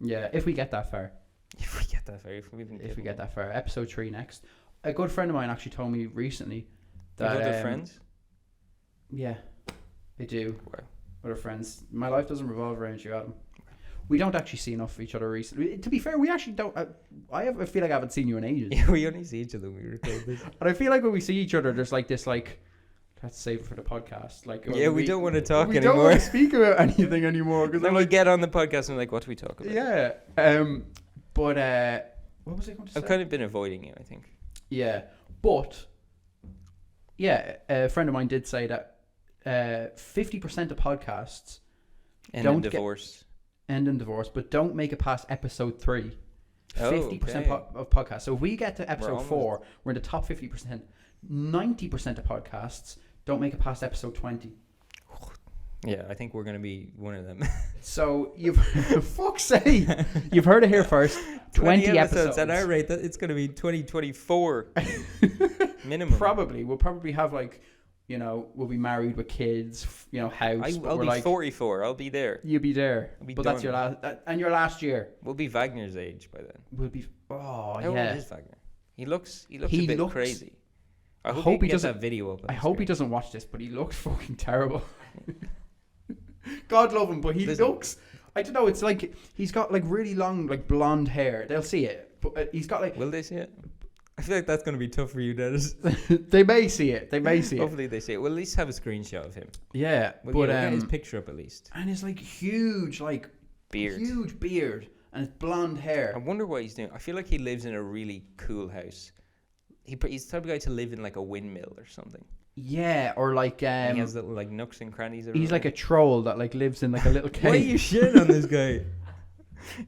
Yeah. If we get that far. If we get that far, if we Get that far. Episode 3 next. A good friend of mine actually told me recently that other friends. Yeah, I do. Wow. Other friends. My life doesn't revolve around you, Adam. We don't actually see enough of each other recently. To be fair, we actually don't. I feel like I haven't seen you in ages. Yeah, we only see each other when we record this. And I feel like when we see each other, there's like this like. Let's save it for the podcast. Like Yeah, we don't want to talk we anymore. don't want to speak about anything anymore because Then we get on the podcast and like, what do we talk about? yeah. But what was I going to say? I've kind of been avoiding you, I think. Yeah, but yeah, a friend of mine did say that 50% of podcasts And Don't in get- divorce. end in divorce, but don't make it past episode 3. Oh, 50% okay. of podcasts. So if we get to episode almost- 4, we're in the top 50%. 90% of podcasts don't make it past episode 20. Yeah, I think we're going to be one of them. So you've fuck's sake, you've heard it here first. 20 episodes. At our rate, it's going to be 2024 minimum. Probably we'll probably have like, you know, we'll be married with kids, you know, house. but I'll we're be like, 44. I'll be there. you'll be there, I'll be but that's done. your last and your last year We'll be Wagner's age by then. will be. Oh How yeah. old is Wagner? He looks He a bit looks- crazy. I hope hope he he gets doesn't- that video up. I hope he doesn't watch this, but he looks fucking terrible. God love him, but he Listen. looks. I don't know. It's like he's got like really long, like blonde hair. They'll see it, but he's got like. Will they see it? I feel like that's going to be tough for you, Dennis. They may see it. They may see it. Hopefully they see it. We'll at least have a screenshot of him. Yeah, We'll but get his picture up at least. and his like huge, like Beard. huge beard and his blonde hair. I wonder what he's doing. I feel like he lives in a really cool house. He's the type of guy to live in like a windmill or something. Yeah, or like And he has little like nooks and crannies. he's like a troll that like lives in like a little cave. Why are you shitting on this guy?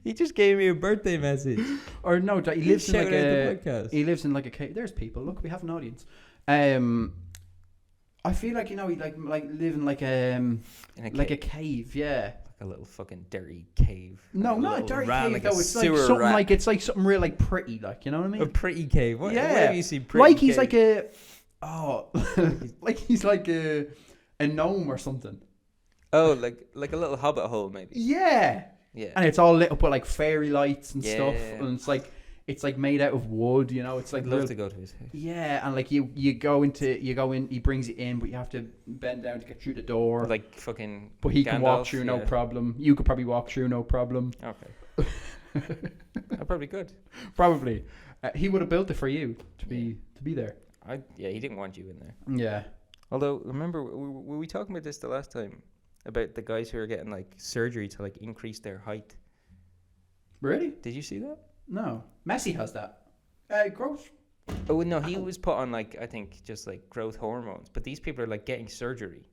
He just gave me a birthday message. Or no, he He's lives in like shouting out a. the podcast. He lives in like a cave. There's people. Look, we have an audience. I feel like, you know, he like live in like In a like a cave. cave. Yeah. Like a little fucking dirty cave. No, Like not a little dirty rat, cave like though. a It's like sewer something rat. like it's like something real like pretty, like, you know what I mean? A pretty cave. What, Yeah. where do you see pretty Like he's cave? like a like he's like a gnome or something. Oh, like a little hobbit hole maybe. Yeah. Yeah. And it's all lit up with like fairy lights and Yeah. stuff, and it's like made out of wood, you know. It's like I'd love real- to go to his house. Yeah, and like you go in, he brings you in, but you have to bend down to get through the door. Like fucking. But he can walk Gandalf, through no yeah. problem. You could probably walk through no problem. Okay. I probably could. Probably. He would have built it for you to be there. Yeah, he didn't want you in there. Yeah. Although, remember, were we talking about this the last time? About the guys who are getting, like, surgery to, like, increase their height. Really? Did you see that? No. Messi has that. Growth. Oh, no, he was put on, like, I think, just, like, growth hormones. But these people are, like, getting surgery.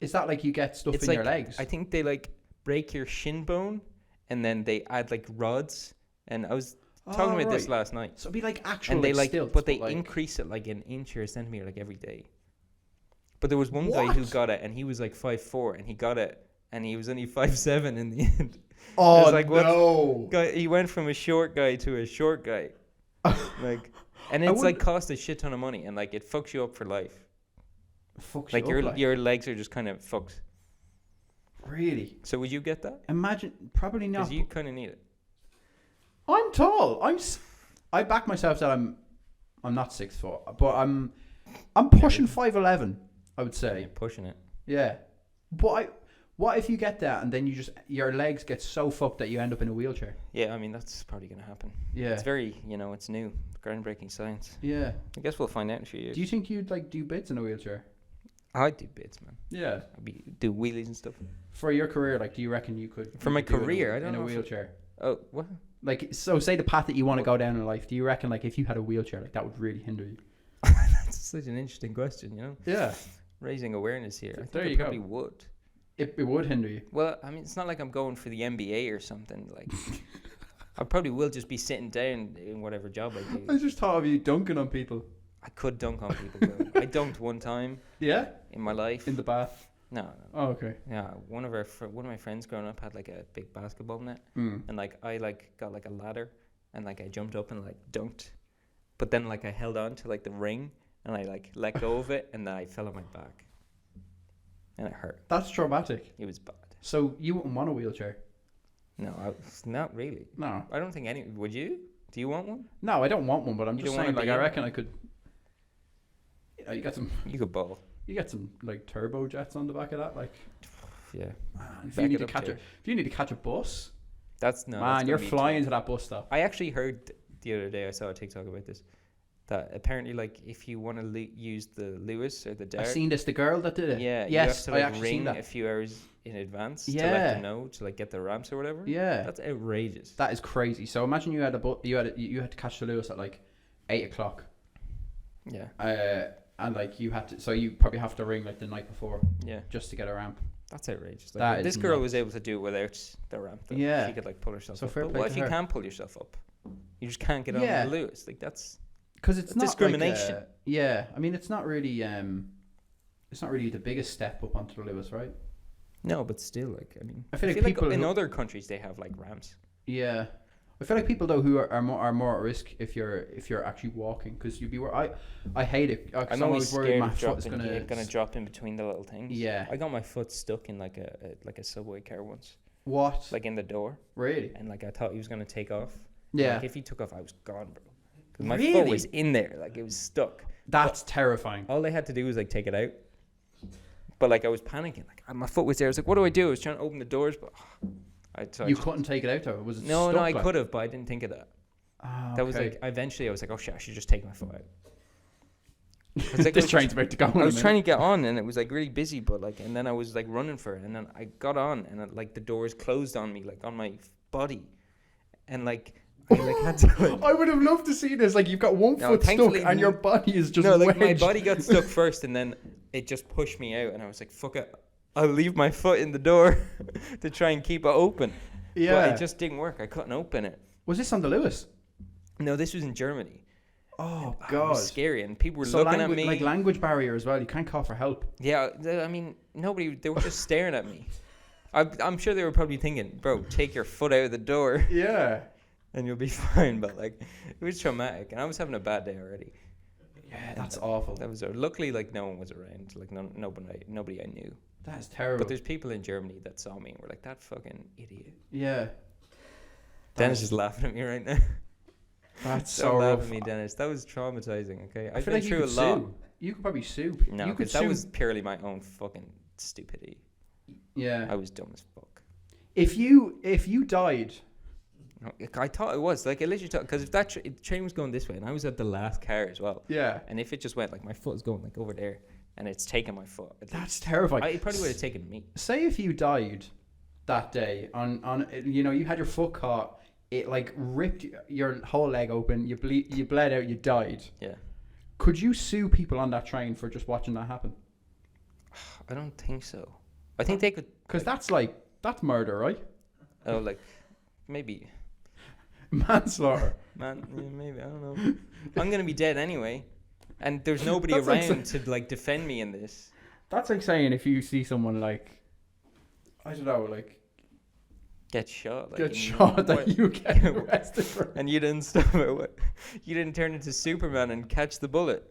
Is that like you get stuff It's in like, your legs? I think they, like, break your shin bone, and then they add, like, rods. And I was talking about this last night. So it'd be like actual, And they, like, like, stilts, but they like... increase it, like, an inch or a centimeter, like, every day. But there was one guy What? who got it, and he was, like, 5'4", and he got it, and he was only 5'7" in the end. Oh, like, no. Guy, he went from a short guy to a short guy. Like, and it's, like, cost a shit ton of money, and, like, it fucks you up for life. Fucks Like, you up, your legs are just kind of fucked. Really? So would you get that? Imagine, probably not. Because you kind of need it. I'm tall. I back myself that I'm not 6 foot, but I'm pushing 5'11", I would say. You're pushing it. Yeah. But what if you get that and then your legs get so fucked that you end up in a wheelchair? Yeah, I mean, that's probably going to happen. Yeah. It's very, it's new. Groundbreaking science. Yeah. I guess we'll find out in a few years. Do you think you'd like do bits in a wheelchair? I'd do bits, man. Yeah. Do wheelies and stuff. For your career, like, do you reckon you could? For my do it career, I don't in know a if wheelchair. Oh, what? Like, so say the path that you want to go down in life. Do you reckon, like, if you had a wheelchair, like, that would really hinder you? That's such an interesting question, Yeah. Raising awareness here. I think There it you go. probably would. It would hinder you. Well, I mean, it's not like I'm going for the MBA or something. Like, I probably will just be sitting down in whatever job I do. I just thought of you dunking on people. I could dunk on people, though. I dunked one time Yeah. in my life. In the bath. No. Oh, okay. Yeah, one of my friends growing up had like a big basketball net, and like I like got like a ladder, and like I jumped up and like dunked, but then like I held on to like the ring and I like let go of it, and then I fell on my back, and it hurt. That's traumatic. It was bad. So you wouldn't want a wheelchair? No, not really. No. I don't think any. Would you? Do you want one? No, I don't want one, but I'm You just don't wanna saying, like, be I in reckon I could. You got some. You could ball. You get some like turbo jets on the back of that, like. Yeah. Man, if Back you need it to up catch there. if you need to catch a bus, That's no. man, that's you're gonna be flying tough. to that bus stop. I actually heard the other day. I saw a TikTok about this. That apparently, like, if you want to use the Lewis or the dart, I've seen this. The girl that did it. yeah, Yes, you I have to like actually seen ring that. a few hours in advance to Yeah. let them know to like get the ramps or whatever. Yeah. That's outrageous. That is crazy. So imagine you had you had to catch the Lewis at like 8 o'clock. Yeah, And like you had to, so you probably have to ring like the night before yeah, just to get a ramp. that's outrageous. Like, That this is girl nuts. was able to do it without the ramp. Though. Yeah. She could like pull herself So up. fair But play what to if you her. can't pull yourself up? You just can't get Yeah. on the Lewis. Like that's Because it's That's not discrimination. Like, yeah, I mean it's not really the biggest step up onto the Lewis, right? no, but still, like I mean, I feel like people in who- other countries they have like ramps. Yeah, I feel like people though who are more at risk if you're actually walking, because you'd be I hate it. 'Cause I'm always worried scared my of foot is gonna drop in between the little things. Yeah. I got my foot stuck in like a subway car once, What? like in the door, Really? and like I thought he was gonna take off. Yeah. Like if he took off, I was gone, bro. 'Cause my Really? foot was in there, like it was stuck. That's terrifying. All they had to do was like take it out. But like I was panicking, like my foot was there. I was like, what do I do? I was trying to open the doors, but I You couldn't take it out though. Was it no, stuck, I like? could have, but I didn't think of that. Ah, That was okay. like eventually I was like, oh shit, I should just take my foot out. It's like This train's about to go. I was trying to get on, and it was like really busy, but like, and then I was like running for it, and then I got on, and like the doors closed on me, like on my body, and like I like had to. Like, I would have loved to see this. Like you've got one No, foot stuck thankfully and your body is just no, like my wedged. body got stuck first, and then it just pushed me out, and I was like, fuck it, I'll leave my foot in the door to try and keep it open. Yeah. But it just didn't work. I couldn't open it. Was this on the Lewis? No, this was in Germany. Oh It god. was scary, and people were So looking at langu- me. like language barrier as well. You can't call for help. Yeah, I mean, nobody. They were just staring at me. I'm sure they were probably thinking, "Bro, take your foot out of the door, Yeah. and you'll be fine." But like, it was traumatic, and I was having a bad day already. Yeah, that's awful. That was luckily like no one was around, like nobody I knew. That is terrible. But there's people in Germany that saw me and were like, "That fucking idiot." Yeah. Dennis is laughing at me right now. That's Don't so laugh rough. at me, Dennis. That was traumatizing. Okay, I I've feel been like you through a could lot. sue. You could probably sue. No, you could because that sue. was purely my own fucking stupidity. Yeah. I was dumb as fuck. If you died. No, I thought it was like I literally thought because if that train was going this way and I was at the last car as well, Yeah. and if it just went like my foot was going like over there, and it's taken my foot. That's terrifying. It probably would have taken me. Say if you died that day on you had your foot caught, it like ripped your whole leg open, you bled out, you died. Yeah. Could you sue people on that train for just watching that happen? I don't think so. I think they could. Because that's murder, right? Oh, like maybe Manslaughter. man. Yeah, maybe I don't know. I'm gonna be dead anyway, and there's nobody That's like around to like defend me in this. That's like saying if you see someone like, I don't know, like Get shot. Like, get shot, that you get arrested for. and you didn't stop it. What? You didn't turn into Superman and catch the bullet.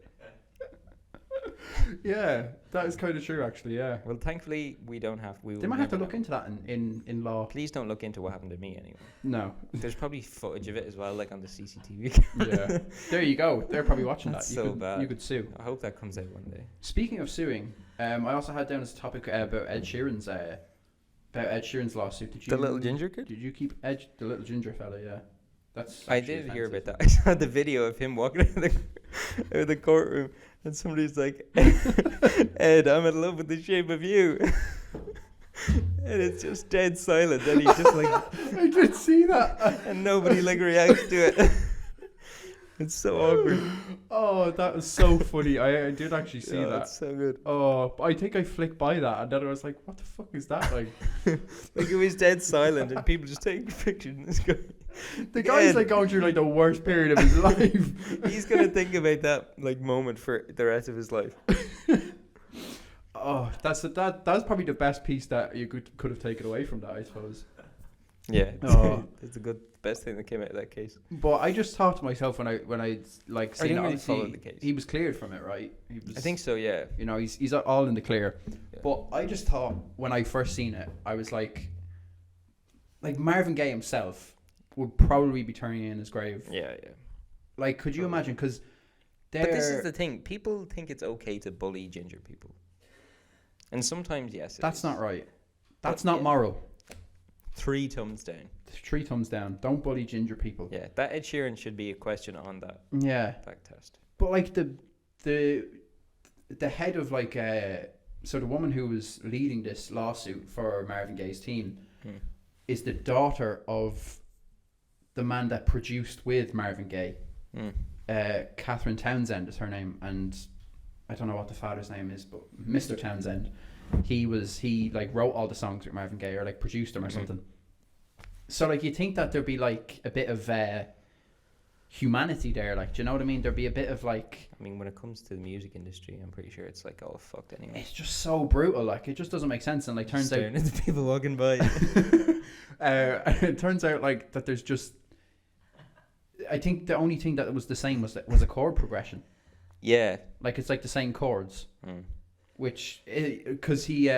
Yeah, that is kind of true, actually. Yeah. Well, thankfully we don't have. They might have to look into that in law. Please don't look into what happened to me anyway. No. There's probably footage of it as well, like on the CCTV. Yeah. There you go. They're probably watching That's that. so bad. You could sue. I hope that comes out one day. Speaking of suing, I also had down as a topic about Ed Sheeran's lawsuit. Did you? The little ginger kid? Did you keep the little ginger fella? Yeah. That's. I actually did hear offensive. about that. I saw the video of him walking out of the courtroom, and somebody's like, "Ed, I'm in love with the shape of you," and it's just dead silent. And he just like, I did see that. and nobody like reacts to it. It's so awkward. Oh, that was so funny. I did actually see that. It's so good. Oh, but I think I flicked by that, and then I was like, "What the fuck is that?" Like, Like it was dead silent, and people just taking pictures of this guy. the guy's Ed. like going through like the worst period of his life. He's gonna think about that like moment for the rest of his life. Oh, that's probably the best piece that you could have taken away from that, I suppose. Yeah, Oh. it's the best thing that came out of that case. But I just thought to myself when I like seen didn't it, really obviously, follow the case. he was cleared from it, right? He was, I think so. Yeah. you know he's all in the clear. Yeah. But I just thought when I first seen it, I was like Marvin Gaye himself would probably be turning in his grave. Yeah, yeah. Like, could you imagine? Because But this is the thing. People think it's okay to bully ginger people, and sometimes yes. that's is. not right. That's But, not yeah. moral. 3 thumbs down. 3 thumbs down. Don't bully ginger people. Yeah, that Ed Sheeran should be a question on that Yeah. fact test. But like the head of like so the woman who was leading this lawsuit for Marvin Gaye's team is the daughter of the man that produced with Marvin Gaye. Catherine Townsend is her name, and I don't know what the father's name is, but Mr. Townsend. He like wrote all the songs with Marvin Gaye or like produced them or something. So like you think that there'd be like a bit of humanity there, like, do you know what I mean? There'd be a bit of like, I mean, when it comes to the music industry, I'm pretty sure it's like all fucked anyway. it's just so brutal, like it just doesn't make sense. And like turns out Staring at the people walking by. it turns out like that there's just, I think the only thing that was the same was a chord progression. Yeah. Like it's like the same chords, which because he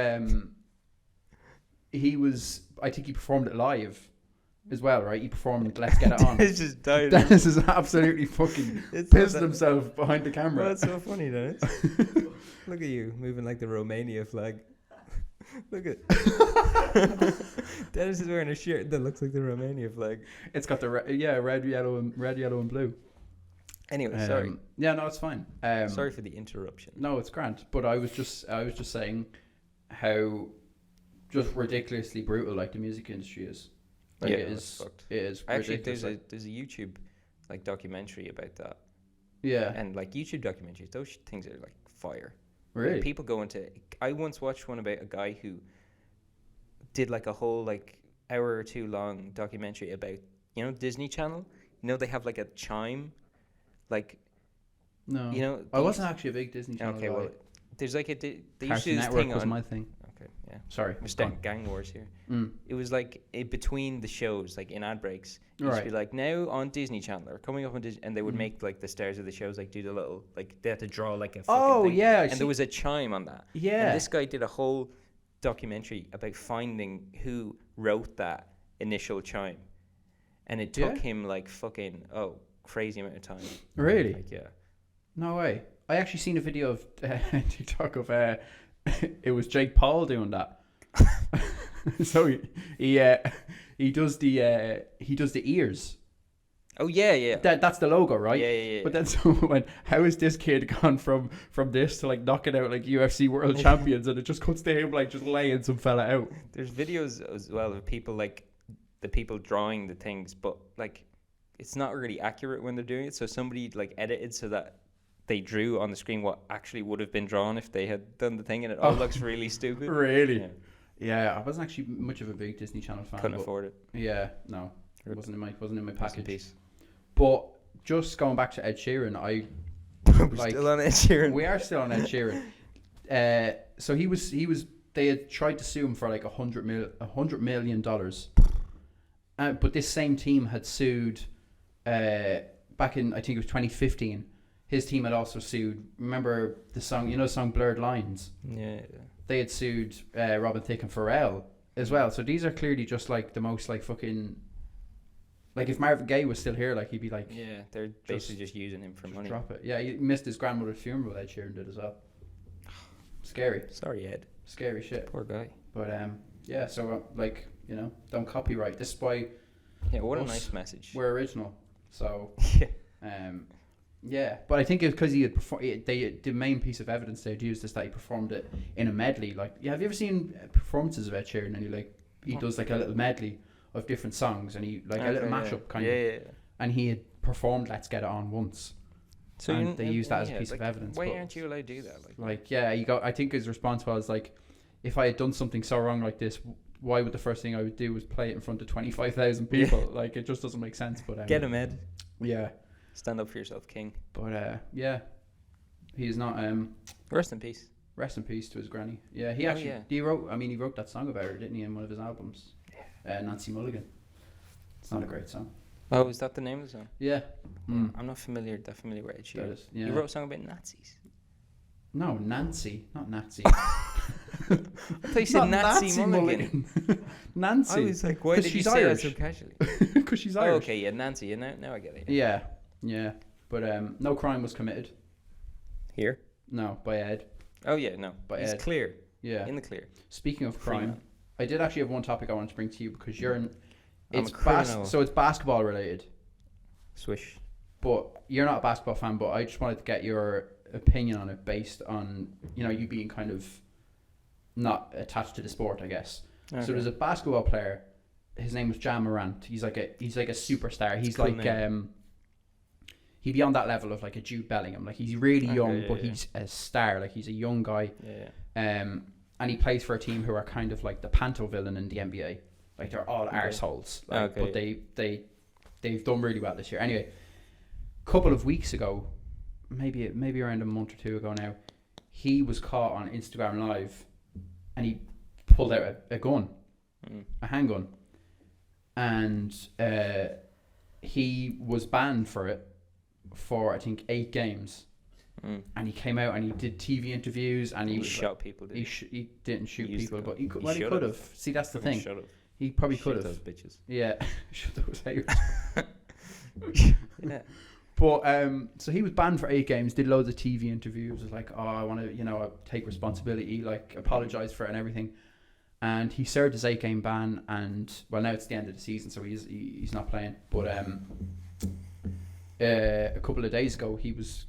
was, I think he performed it live as well, right? He performed Let's Get It On. It's just died. Dennis is absolutely fucking It's pissed not that- himself behind the camera. Well, that's so funny, Dennis. Look at you moving like the Romania flag. Look at Dennis is wearing a shirt that looks like the Romania flag. It's got the red, yellow, and blue. Anyway, sorry. Yeah, no, it's fine. Sorry for the interruption. No, it's grand. But I was just saying how just ridiculously brutal like the music industry is. Like Yeah, it that's is. fucked. It is Actually, ridiculous. there's a YouTube like documentary about that, Yeah. and like YouTube documentaries, those things are like fire. Really? Like, people go into. I once watched one about a guy who did like a whole like hour or 2 long documentary about Disney Channel. They have like a chime, like No. they I wasn't actually a big Disney Channel Okay, guy. well, there's like they used to do Cartoon this Network thing was on. my thing. Okay, yeah. Sorry. We're starting gang wars here. Mm. It was like between the shows, like in ad breaks, it used to be like now on Disney Channel or coming up on Disney, and they would make like the stars of the shows like do the little like they had to draw like a fucking thing. yeah. And there was a chime on that. Yeah. And this guy did a whole documentary about finding who wrote that initial chime, and it took Yeah? him like fucking crazy amount of time. Really? Like yeah. No way. I actually seen a video of TikTok of it was Jake Paul doing that. So he does the ears. Oh yeah. That's the logo, right? Yeah. But then someone went, how is this kid gone from this to like knocking out like UFC world champions? And it just cuts to him like just laying some fella out. There's videos as well of people like the people drawing the things, but like it's not really accurate when they're doing it. So somebody like edited so that they drew on the screen what actually would have been drawn if they had done the thing, and it all looks really stupid. Really? Yeah, I wasn't actually much of a big Disney Channel fan. Couldn't afford it. Yeah, no, it wasn't in my package. Piece. But just going back to Ed Sheeran, We're still on Ed Sheeran. We are still on Ed Sheeran. So he was. They had tried to sue him for like $100 million. But this same team had sued back in, I think it was 2015. His team had also sued. Remember the song? You know the song "Blurred Lines"? Yeah. They had sued Robin Thicke and Pharrell as well. So these are clearly just like the most like fucking. Like if Marvin Gaye was still here, like he'd be like, yeah, they're basically just using him for money. Drop it. Yeah, he missed his grandmother's funeral. Ed Sheeran did as well. Scary. Sorry, Ed. Scary shit. Poor guy. But yeah. So like don't copyright. This is why. Yeah, what a nice message. We're original. So. Yeah. Yeah, but I think it's because he had the main piece of evidence they'd used is that he performed it in a medley. Like, have you ever seen performances of Ed Sheeran? And he does like a little medley of different songs, and he like a little mashup kind of. Yeah. And he had performed "Let's Get It On" once, so and they used that as a piece of evidence. Why aren't you allowed to do that? I think his response was like, if I had done something so wrong like this, why would the first thing I would do was play it in front of 25,000 people? Like, it just doesn't make sense. But get him, Ed. Yeah. Stand up for yourself, King. But yeah, he's not. Rest in peace. Rest in peace to his granny. Yeah, he actually he wrote that song about her, didn't he, in one of his albums? Yeah. Nancy Mulligan. It's not a great song. Oh, is that the name of the song? Yeah. I'm not that familiar with Ed Sheeran. Yeah. You wrote a song about Nazis. No, Nancy, not Nazi. I thought you said Nazi Mulligan. Nancy. I was like, why did you say that so casually? Because she's Irish. Oh, okay, yeah, Nancy. Yeah, now I get it. Yeah. But no crime was committed. Here? No, by Ed. Oh yeah, no. By He's Ed. clear. Yeah. In the clear. Speaking of crime, Freeman. I did actually have one topic I wanted to bring to you because you're in. It's so it's basketball related. Swish. But you're not a basketball fan, but I just wanted to get your opinion on it based on you being kind of not attached to the sport, I guess. Okay. So there's a basketball player. His name was Ja Morant. He's like a superstar. He's cool like name. He'd be on that level of like a Jude Bellingham. Like he's really young, but he's a star. Like he's a young guy. Yeah. And he plays for a team who are kind of like the panto villain in the NBA. Like they're all arseholes. Like, but they've done really well this year. Anyway, a couple of weeks ago, maybe around a month or two ago now, he was caught on Instagram Live, and he pulled out a gun, a handgun, and he was banned for it for I think 8 games. And he came out and he did TV interviews and he shot people. He didn't shoot people, but he could have. See, that's the thing. He probably could have. Those bitches. Yeah, shoot those haters. Yeah. But so he was banned for 8 games. Did loads of TV interviews. Was like, oh, I want to, take responsibility. Like, apologize for it and everything. And he served his 8-game ban. And well, now it's the end of the season, so he's not playing. But a couple of days ago, he was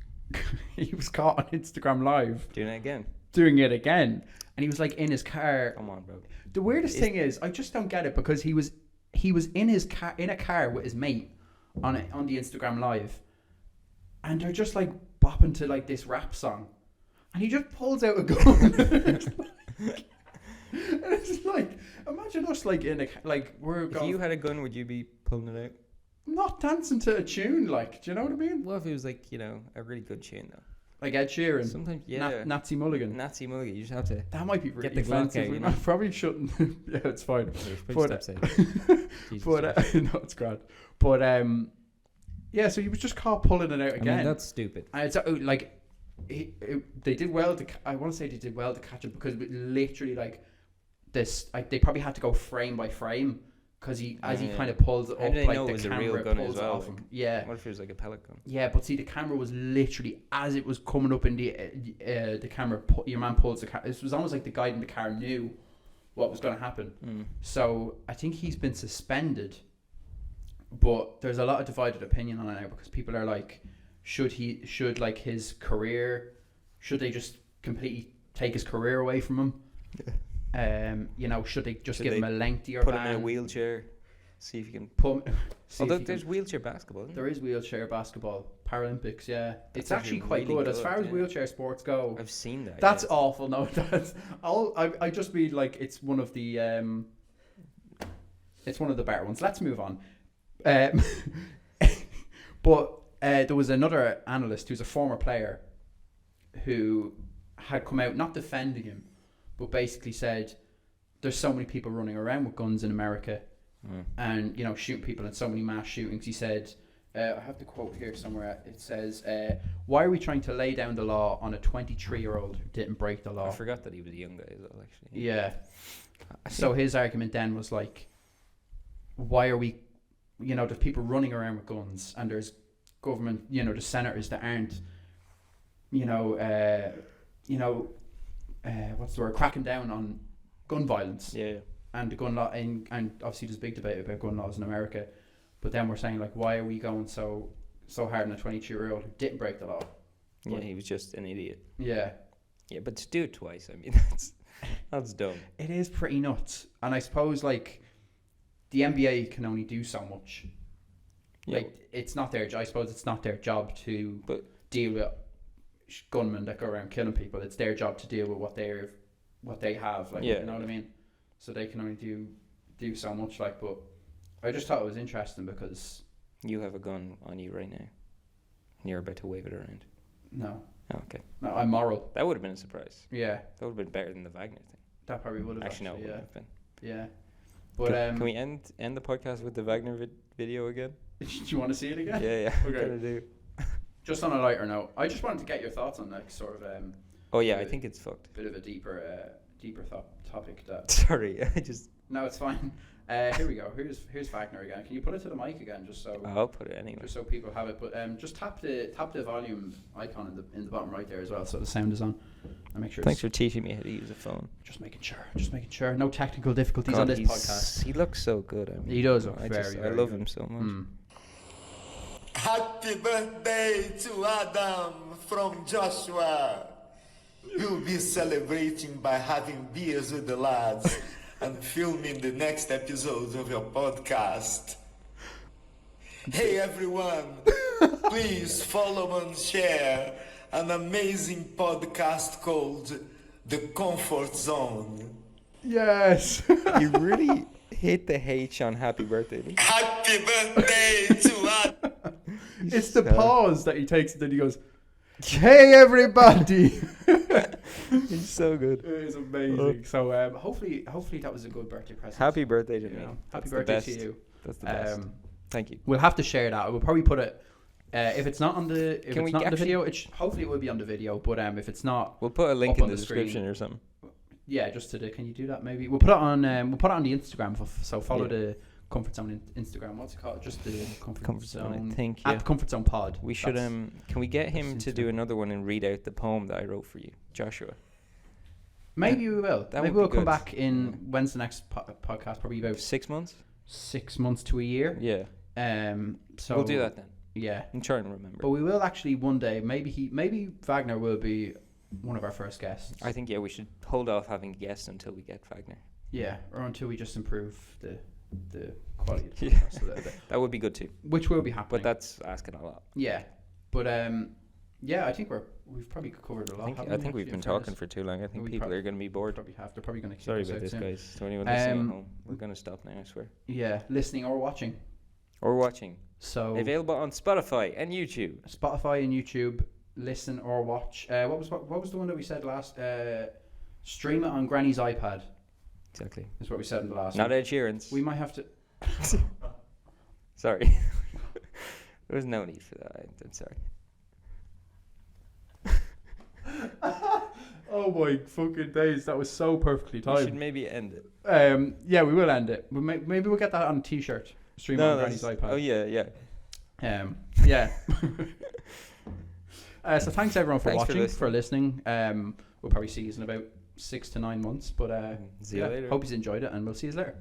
caught on Instagram Live doing it again, and he was like in his car. Come on, bro. The weirdest thing is, I just don't get it because he was in his car, in a car with his mate on the Instagram Live, and they're just like bopping to like this rap song, and he just pulls out a gun. It's like imagine us like in a we're. If you had a gun, would you be pulling it out? Not dancing to a tune, like, do you know what I mean? Well, if it was like, a really good tune though. Like Ed Sheeran. Sometimes, yeah. Nazi Mulligan. You just have to. That might be really get the offensive. I probably shouldn't. Yeah, it's fine. But no, it's grand. But yeah. So he was just caught pulling it out again. I mean, that's stupid. And it's like, they did well to. I want to say they did well to catch him because it literally like this. Like they probably had to go frame by frame. Because he kind of pulls it up, they like know the it was camera a real gun pulls as well, it off him. Yeah. What if it was like a pellet gun? Yeah, but see, the camera was literally as it was coming up in the camera. Your man pulls the camera. It was almost like the guy in the car knew what was going to happen. So I think he's been suspended But there's a lot of divided opinion on it now because people are like, should like his career, should they just completely take his career away from him? Yeah. Should they just give him a lengthier put ban? him in a wheelchair, see if you can Although there's wheelchair basketball, isn't there is wheelchair basketball, Paralympics, yeah. It's actually actually quite really good as good, far as yeah. wheelchair sports go. I've seen that. That's yes. awful. No, I just mean like it's one of the better ones. Let's move on. But there was another analyst who's a former player who had come out not defending him, but basically said there's so many people running around with guns in America and shooting people in so many mass shootings. He said, I have the quote here somewhere. It says, why are we trying to lay down the law on a 23-year-old who didn't break the law? I forgot that he was a young guy as well, actually. Yeah. So his argument then was like, why are we, there's people running around with guns and there's government, the senators that aren't, what's the word, cracking down on gun violence. Yeah. And the gun law, and obviously there's a big debate about gun laws in America. But then we're saying, like, why are we going so hard on a 22-year-old who didn't break the law? Yeah, he was just an idiot. Yeah. Yeah, but to do it twice, I mean, that's dumb. It is pretty nuts. And I suppose, like, the NBA can only do so much. Yeah. Like, I suppose it's not their job to deal with gunmen that go around killing people. It's their job to deal with what they have. Like, you know what I mean? So they can only do so much, like, but I just thought it was interesting because you have a gun on you right now and you're about to wave it around. No. Oh, okay. No, I'm moral. That would have been a surprise. Yeah. That would have been better than the Wagner thing. That probably would have Actually, no, it wouldn't have been. Yeah. But can we end the podcast with the Wagner video again? Do you want to see it again? Yeah. Okay. Gotta do. Just on a lighter note, I just wanted to get your thoughts on that sort of oh yeah, I think it's fucked. Bit of a deeper topic that. Sorry, I just. No, it's fine. Here we go. Here's Wagner again. Can you put it to the mic again, just so? I'll put it anyway. Just so people have it, but just tap the volume icon in the bottom right there as well, so the sound is on. And make sure. Thanks for teaching me how to use a phone. Just making sure. No technical difficulties on this podcast. He looks so good. I mean, he does look I very love good. him so much. Happy birthday to Adam from Joshua. We'll be celebrating by having beers with the lads and filming the next episode of your podcast. Hey everyone, please follow and share an amazing podcast called The Comfort Zone. Yes. You really hit the H on happy birthday. Happy birthday to Adam. It's the pause that he takes and then he goes, hey everybody. He's so good. It is amazing. So hopefully that was a good birthday present. Happy birthday to me. Happy birthday to you. That's the best. Thank you. We'll have to share that. We'll probably put it if it's not on the video. Hopefully it will be on the video. But if it's not, we'll put a link in the description screen or something. Yeah, just to can you do that? Maybe we'll put it on. We'll put it on the Instagram. So follow the Comfort Zone Instagram. What's it called? Just the Comfort Zone. I think at Comfort Zone Pod. We should can we get him to do another one and read out the poem that I wrote for you, Joshua? Maybe we will. Maybe we'll come back in. When's the next podcast? Probably about 6 months. 6 months to a year. Yeah. So we'll do that then. Yeah. I'm trying to remember. But we will actually one day. Maybe Wagner will be one of our first guests. I think we should hold off having guests until we get Wagner. Yeah, or until we just improve the quality of the podcast a little bit. That would be good too. Which will be happening. But that's asking a lot. Yeah. But I think we've probably covered a lot. I think we've been talking for too long. I think people are going to be bored. They're probably going to. Sorry about this, guys. To anyone listening at home, we're going to stop now. I swear. Yeah, listening or watching. Or watching. So available on Spotify and YouTube. Spotify and YouTube. Listen or watch. What was the one that we said last? Stream it on Granny's iPad. Exactly. That's what we said in the last. Not one. Ed Sheeran's. We might have to. Sorry. There was no need for that. I'm sorry. Oh my fucking days! That was so perfectly timed. We should maybe end it. Yeah, we will end it. Maybe we'll get that on a T-shirt. Stream on Granny's iPad. Oh yeah. Yeah. So thanks everyone for watching, for listening. We'll probably see you in about 6 to 9 months. But see you later. Hope you enjoyed it, and we'll see you later.